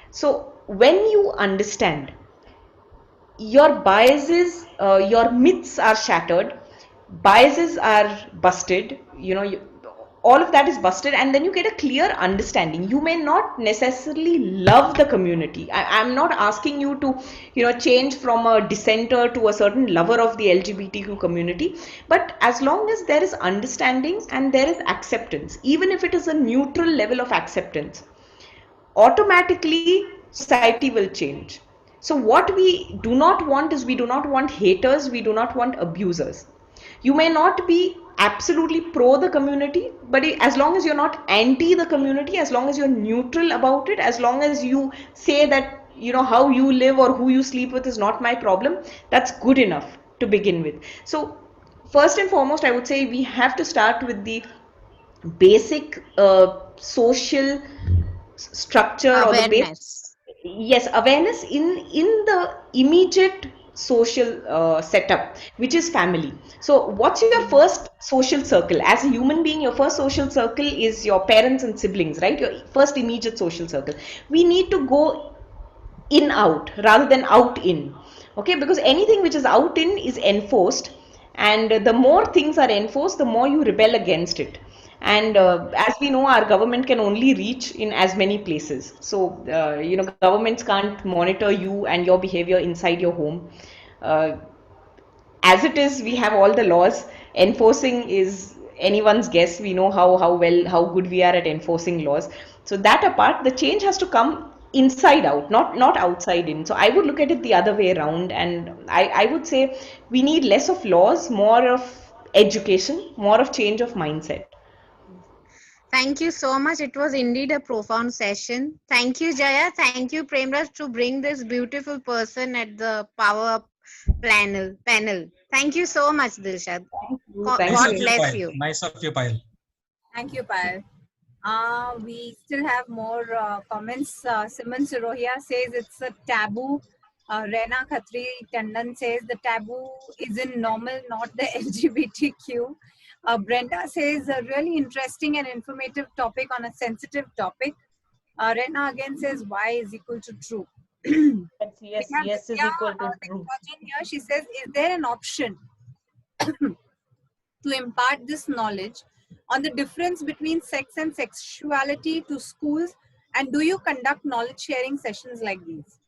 So when you understand, your biases, your myths are shattered, biases are busted, all of that is busted, and then you get a clear understanding. You may not necessarily love the community. I'm not asking you to change from a dissenter to a certain lover of the LGBTQ community, but as long as there is understanding and there is acceptance, even if it is a neutral level of acceptance, automatically society will change. So what we do not want is, we do not want haters, we do not want abusers. You may not be absolutely pro the community, but as long as you're not anti the community, as long as you're neutral about it, as long as you say that how you live or who you sleep with is not my problem, that's good enough to begin with. So first and foremost, I would say we have to start with the basic social structure or the base, yes, awareness in the immediate social setup, which is family. So what's your first social circle? As a human being, your first social circle is your parents and siblings, right? Your first immediate social circle. We need to go in out rather than out in, okay? Because anything which is out in is enforced, and the more things are enforced, the more you rebel against it. And as we know, our government can only reach in as many places. So governments can't monitor you and your behavior inside your home. As it is, we have all the laws. Enforcing is anyone's guess. We know how good we are at enforcing laws. So that apart, the change has to come inside out, not outside in. So I would look at it the other way around, and I would say we need less of laws, more of education, more of change of mindset. Thank you so much. It was indeed a profound session. Thank you, Jaya. Thank you, Premraj, to bring this beautiful person at the Power Up panel. Thank you so much, Dilshad. God bless you. Nice of you, Payal. Thank you, Payal. We still have more comments. Simon Sirohia says it's a taboo. Rena Khatri Tandon says the taboo is in normal, not the LGBTQ. Brenda says a really interesting and informative topic on a sensitive topic. Rena again says Y is equal to true. Yes is equal to true. Here she says, is there an option to impart this knowledge on the difference between sex and sexuality to schools And do you conduct knowledge sharing sessions like these?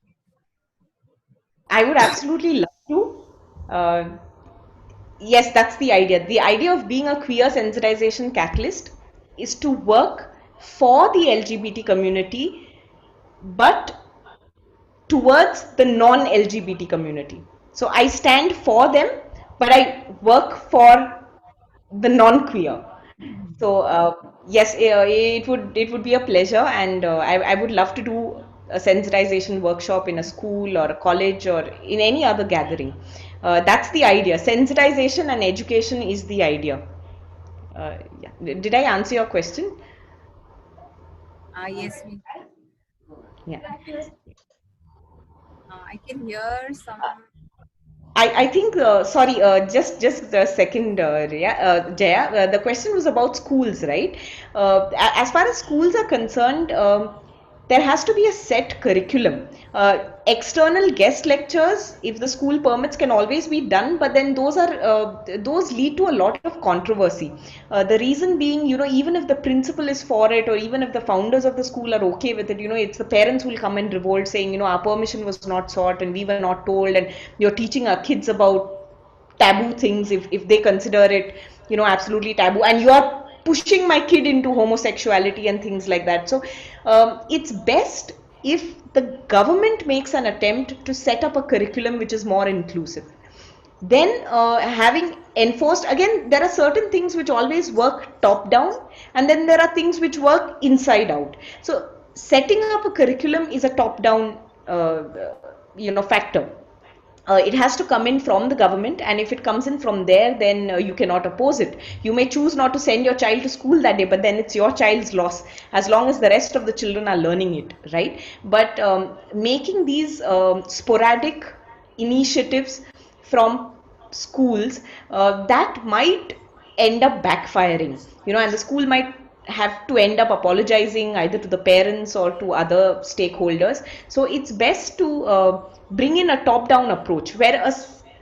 I would absolutely love to. Yes, that's the idea. The idea of being a queer sensitization catalyst is to work for the LGBT community, but towards the non-LGBT community. So I stand for them, but I work for the non-queer. So yes, it would be a pleasure, and I would love to do a sensitization workshop in a school or a college or in any other gathering. That's the idea. Sensitization and education is the idea. Yeah. Did I answer your question? Yes, we. Yeah. I can hear some. I think, sorry, just a second, Jaya. The question was about schools, right? As far as schools are concerned, there has to be a set curriculum. External guest lectures, if the school permits, can always be done, but then those lead to a lot of controversy. The reason being, even if the principal is for it, or even if the founders of the school are okay with it, it's the parents who will come and revolt, saying, our permission was not sought and we were not told, and you're teaching our kids about taboo things if they consider it, absolutely taboo, and you are pushing my kid into homosexuality and things like that. So it's best if the government makes an attempt to set up a curriculum which is more inclusive. Then having enforced, again, there are certain things which always work top down, and then there are things which work inside out. So setting up a curriculum is a top down factor. It has to come in from the government, and if it comes in from there, then you cannot oppose it. You may choose not to send your child to school that day, but then it's your child's loss, as long as the rest of the children are learning it, right? But making these sporadic initiatives from schools, that might end up backfiring, and the school might have to end up apologizing either to the parents or to other stakeholders. So it's best to bring in a top-down approach where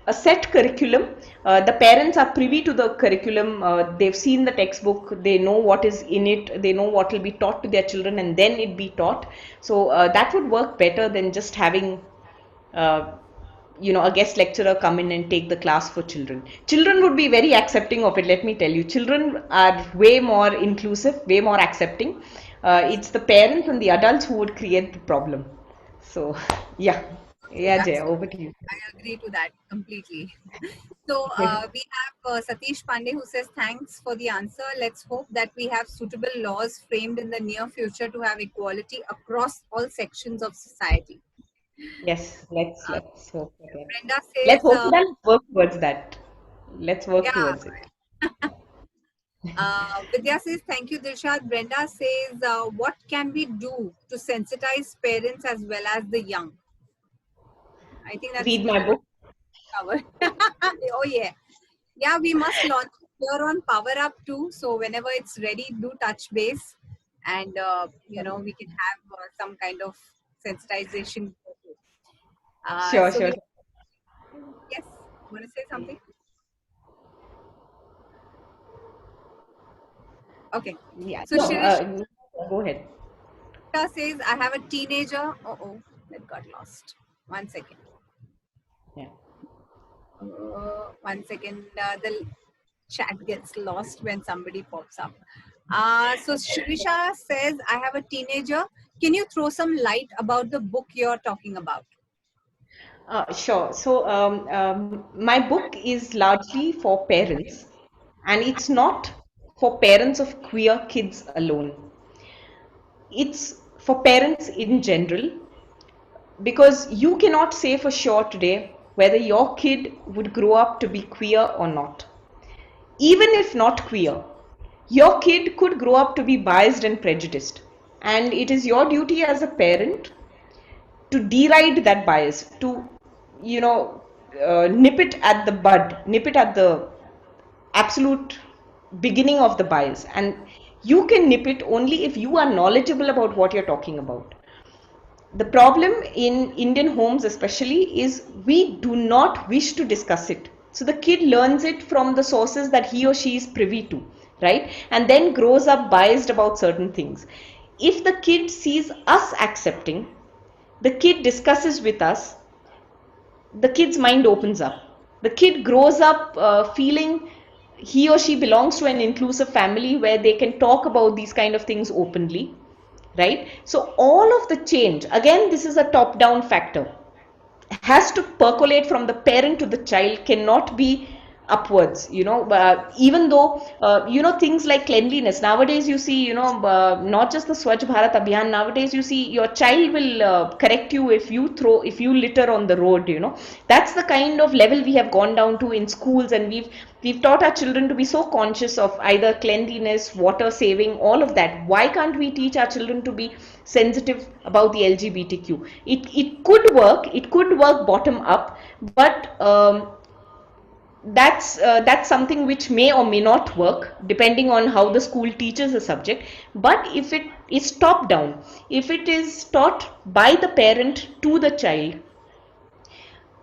a set curriculum, the parents are privy to the curriculum, they've seen the textbook, they know what is in it, they know what will be taught to their children, and then it be taught. So that would work better than just having a guest lecturer come in and take the class for children. Children would be very accepting of it, let me tell you. Children are way more inclusive, way more accepting. It's the parents and the adults who would create the problem. So yeah, Jaya, over to you. I agree to that completely. So we have Satish Pandey who says, thanks for the answer. Let's hope that we have suitable laws framed in the near future to have equality across all sections of society. Yes, let's hope again. Brenda says, Let's hope that work towards that. Let's work towards it. Vidya says, thank you, Dilshad. Brenda says, what can we do to sensitize parents as well as the young? I think that's... Read my book. Oh, yeah. Yeah, we must launch it here on Power Up too. So whenever it's ready, do touch base. And, we can have some kind of sensitization. Sure. Yes, want to say something? Okay. Yeah. So Shirish go ahead. Says, I have a teenager. Oh, that got lost. 1 second. Yeah. 1 second. The chat gets lost when somebody pops up. So Shirisha says, I have a teenager. Can you throw some light about the book you're talking about? Sure. So my book is largely for parents, and it's not for parents of queer kids alone. It's for parents in general, because you cannot say for sure today whether your kid would grow up to be queer or not. Even if not queer, your kid could grow up to be biased and prejudiced, and it is your duty as a parent to deride that bias, to nip it at the bud, nip it at the absolute beginning of the bias. And you can nip it only if you are knowledgeable about what you're talking about. The problem in Indian homes especially is we do not wish to discuss it. So the kid learns it from the sources that he or she is privy to, right? And then grows up biased about certain things. if the kid sees us accepting, the kid discusses with us, the kid's mind opens up. The kid grows up feeling he or she belongs to an inclusive family where they can talk about these kind of things openly, right? So all of the change, again, this is a top-down factor, has to percolate from the parent to the child, cannot be upwards, even though things like cleanliness nowadays, you see, not just the Swachh Bharat Abhiyan, nowadays you see your child will correct you if you litter on the road. That's the kind of level we have gone down to in schools, and we've taught our children to be so conscious of either cleanliness, water saving, all of that. Why can't we teach our children to be sensitive about the LGBTQ? It could work bottom up, but that's something which may or may not work depending on how the school teaches the subject. But if it is top down, if it is taught by the parent to the child,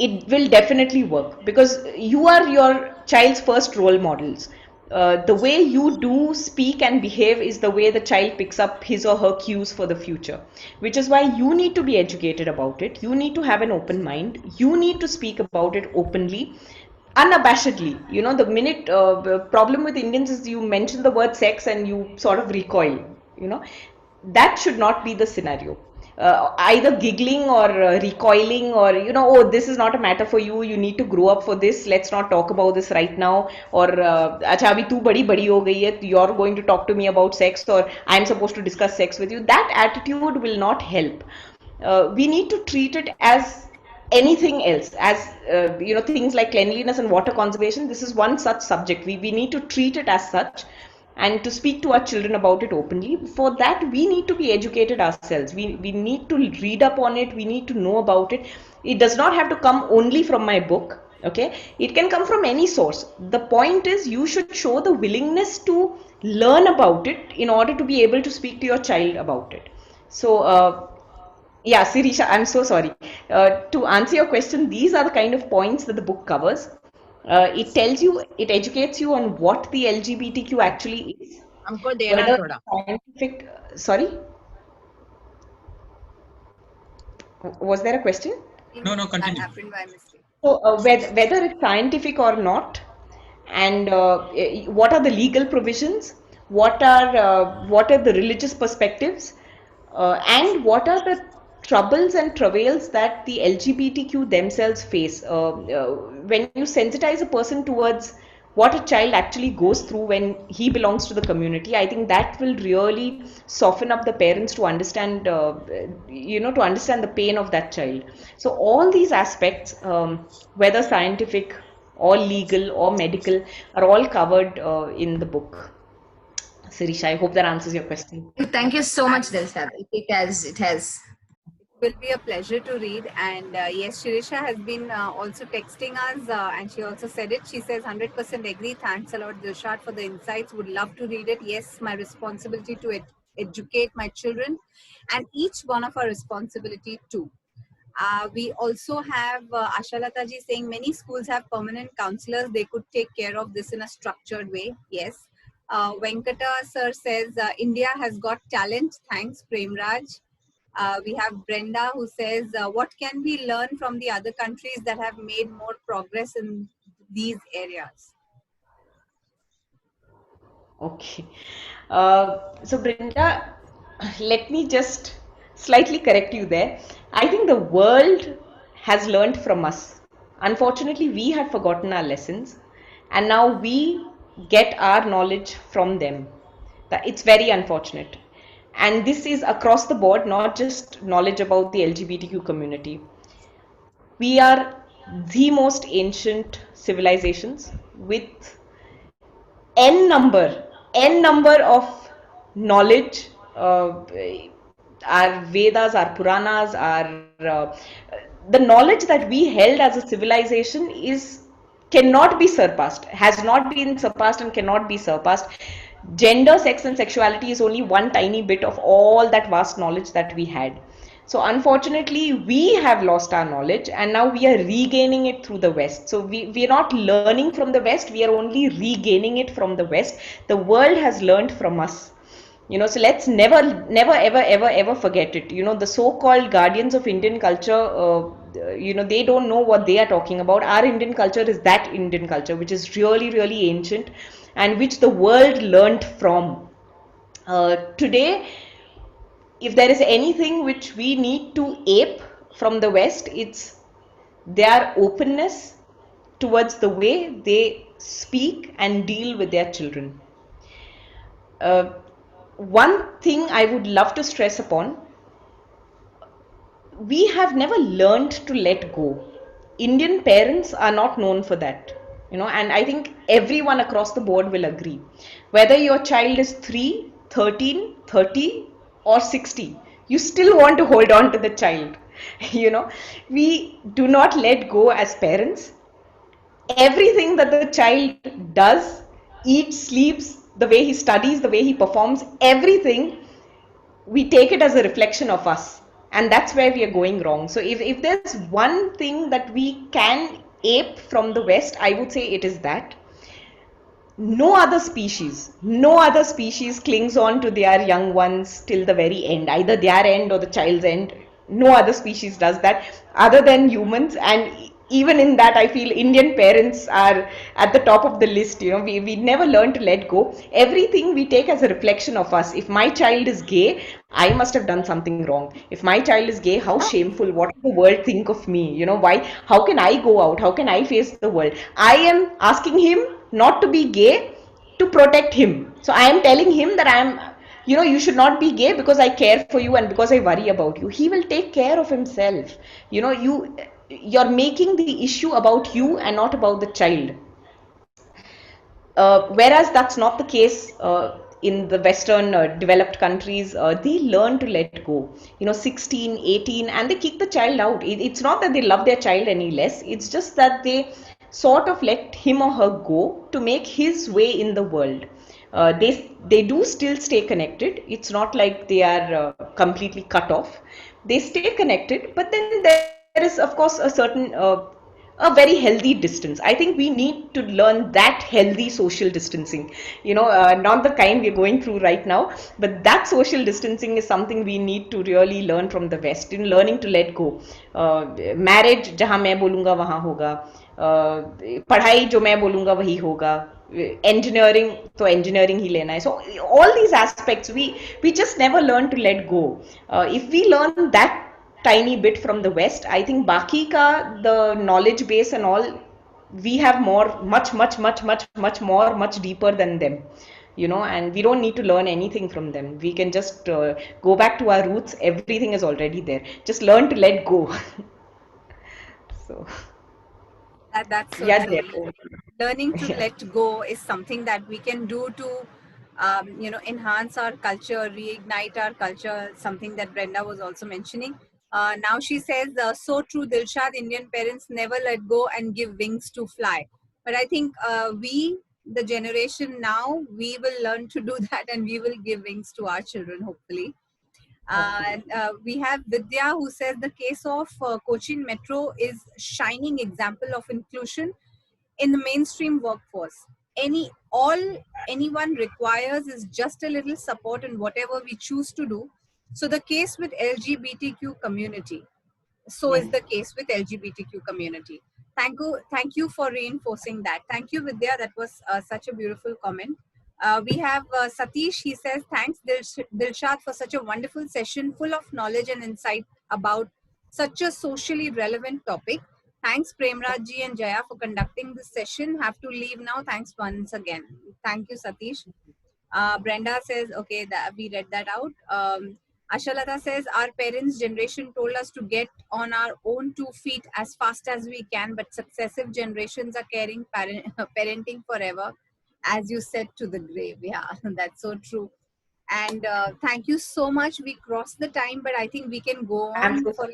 it will definitely work, because you are your child's first role models. The way you do speak and behave is the way the child picks up his or her cues for the future, which is why you need to be educated about it. You need to have an open mind. You need to speak about it openly, unabashedly. The minute problem with Indians is you mention the word sex and you sort of recoil. That should not be the scenario. Either giggling or recoiling, or oh, this is not a matter for you, you need to grow up for this, let's not talk about this right now, or acha abhi tu badi ho gayi hai, you're going to talk to me about sex, or I'm supposed to discuss sex with you. That attitude will not help. We need to treat it as anything else, as things like cleanliness and water conservation. This is one such subject. We need to treat it as such, and to speak to our children about it openly. For that, we need to be educated ourselves. We need to read up on it. We need to know about it. It does not have to come only from my book. Okay, it can come from any source. The point is, you should show the willingness to learn about it in order to be able to speak to your child about it. So yeah, Sirisha, I'm so sorry. To answer your question, these are the kind of points that the book covers. It tells you, it educates you on what the LGBTQ actually is. हमको देना Whether थोड़ा. scientific, sorry? Was there a question? No, continue. That happened by mistake. So whether it's scientific or not, and what are the legal provisions, what are the religious perspectives, and what are the troubles and travails that the LGBTQ themselves face. When you sensitize a person towards what a child actually goes through when he belongs to the community, I think that will really soften up the parents to understand, to understand the pain of that child. So all these aspects, whether scientific or legal or medical, are all covered in the book. Sirisha, I hope that answers your question. Thank you so much, Dilshad. It has. Will be a pleasure to read. And yes, Shirisha has been also texting us, and she also said it. She says 100% agree. Thanks a lot, Dilshad, for the insights. Would love to read it. Yes, my responsibility to educate my children, and each one of our responsibility too. We also have Ashalata ji saying many schools have permanent counselors. They could take care of this in a structured way. Yes. Venkata sir says India has got talent. Thanks, Premraj. We have Brenda who says, what can we learn from the other countries that have made more progress in these areas? Okay. So Brenda, let me just slightly correct you there. I think the world has learned from us. Unfortunately, we had forgotten our lessons, and now we get our knowledge from them. It's very unfortunate. And this is across the board, not just knowledge about the LGBTQ community. We are the most ancient civilizations with n number of knowledge. Our Vedas, our Puranas, the knowledge that we held as a civilization cannot be surpassed, has not been surpassed and cannot be surpassed. Gender, sex and sexuality is only one tiny bit of all that vast knowledge that we had. So unfortunately, we have lost our knowledge, and now we are regaining it through the West. So we are not learning from the West, we are only regaining it from the West. The world has learned from us. So let's never ever forget it. The so-called guardians of Indian culture, they don't know what they are talking about. Our Indian culture is that Indian culture which is really really ancient, and which the world learnt from. Today, if there is anything which we need to ape from the West, it's their openness towards the way they speak and deal with their children. uh, one thing I would love to stress upon: we have never learned to let go. Indian parents are not known for that, and I think everyone across the board will agree. Whether your child is 3, 13, 30, or 60, you still want to hold on to the child. We do not let go as parents. Everything that the child does, eats, sleeps, the way he studies, the way he performs, everything, we take it as a reflection of us, and that's where we are going wrong. So if there's one thing that we can ape from the West, I would say it is that no other species clings on to their young ones till the very end, either their end or the child's end. No other species does that other than humans, and even in that I feel Indian parents are at the top of the list. We never learn to let go. Everything we take as a reflection of us. If my child is gay, I must have done something wrong. If my child is gay, how shameful, what will the world think of me? Why, how can I go out, how can I face the world? I am asking him not to be gay to protect him. So I am telling him that you should not be gay because I care for you and because I worry about you. He will take care of himself. You're making the issue about you and not about the child. Whereas that's not the case in the Western developed countries. They learn to let go, 16, 18, and they kick the child out. It's not that they love their child any less. It's just that they sort of let him or her go to make his way in the world. They do still stay connected. It's not like they are completely cut off. They stay connected, but then there is, of course, a very healthy distance. I think we need to learn that healthy social distancing, not the kind we're going through right now, but that social distancing is something we need to really learn from the West, in learning to let go. Marriage जहाँ मैं बोलूँगा वहाँ होगा, पढ़ाई जो मैं बोलूँगा वही होगा, engineering तो engineering ही लेना है. So all these aspects we just never learn to let go. If we learn that tiny bit from the West, I think baki ka the knowledge base and all, we have more, much more, much deeper than them, and we don't need to learn anything from them. We can just go back to our roots. Everything is already there. Just learn to let go. So That's so yeah, true. Learning to let go is something that we can do to enhance our culture, reignite our culture, something that Brenda was also mentioning. Now she says, so true, Dilshad, Indian parents never let go and give wings to fly. But I think we, the generation now, we will learn to do that, and we will give wings to our children, hopefully. We have Vidya, who says the case of Cochin Metro is shining example of inclusion in the mainstream workforce. Anyone requires is just a little support in whatever we choose to do. So the case with LGBTQ community. So is the case with LGBTQ community. Thank you for reinforcing that. Thank you, Vidya. That was such a beautiful comment. We have Satish. He says, thanks, Dilshad, for such a wonderful session full of knowledge and insight about such a socially relevant topic. Thanks, Premraj ji and Jaya, for conducting this session. Have to leave now. Thanks once again. Thank you, Satish. Brenda says, okay, we read that out. Ashalata says, our parents' generation told us to get on our own 2 feet as fast as we can, but successive generations are parenting forever, as you said, to the grave. Yeah, that's so true. And thank you so much. We crossed the time, but I think we can go on for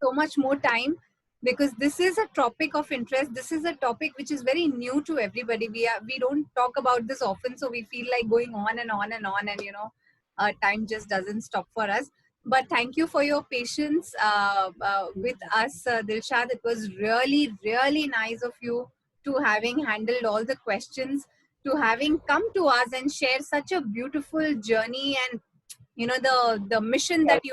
so much more time, because this is a topic of interest. This is a topic which is very new to everybody. We don't talk about this often, so we feel like going on and on and on, and time just doesn't stop for us. But thank you for your patience with us, Dilshad. It was really, really nice of you to having handled all the questions. to having come to us and share such a beautiful journey, and the mission that we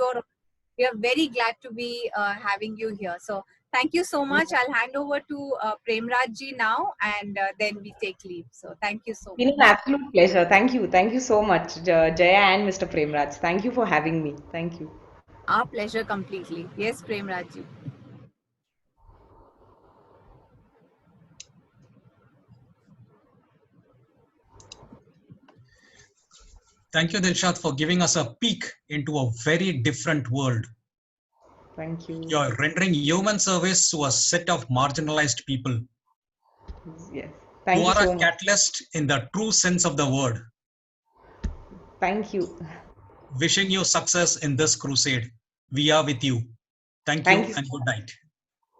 are very glad to be having you here. So thank you so much. I'll hand over to Premraj ji now, and then we take leave. So thank you so It's been much. an absolute pleasure. Thank you so much, Jaya and Mr. Premraj. Thank you for having me. Thank you. Our pleasure completely. Yes, Premraj ji. Thank you, Dilshad, for giving us a peek into a very different world. Thank you. You're rendering human service to a set of marginalized people. Yes. Thank You you are so a much. catalyst in the true sense of the word. Thank you. Wishing you success in this crusade. We are with you. Thank you and good night.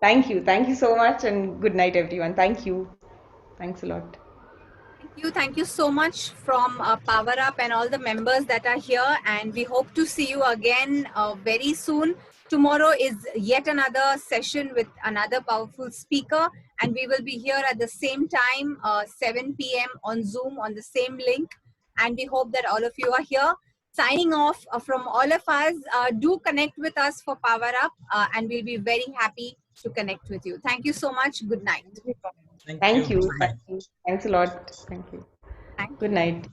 Thank you. Thank you so much, and good night, everyone. Thank you. Thanks a lot. Thank you so much from Power Up and all the members that are here, and we hope to see you again very soon. Tomorrow is yet another session with another powerful speaker, and we will be here at the same time, 7 p.m. on Zoom on the same link, and we hope that all of you are here. Signing off from all of us, do connect with us for Power Up, and we'll be very happy to connect with you. Thank you so much. Good night. Thank you. Thanks a lot. Thank you. Good night.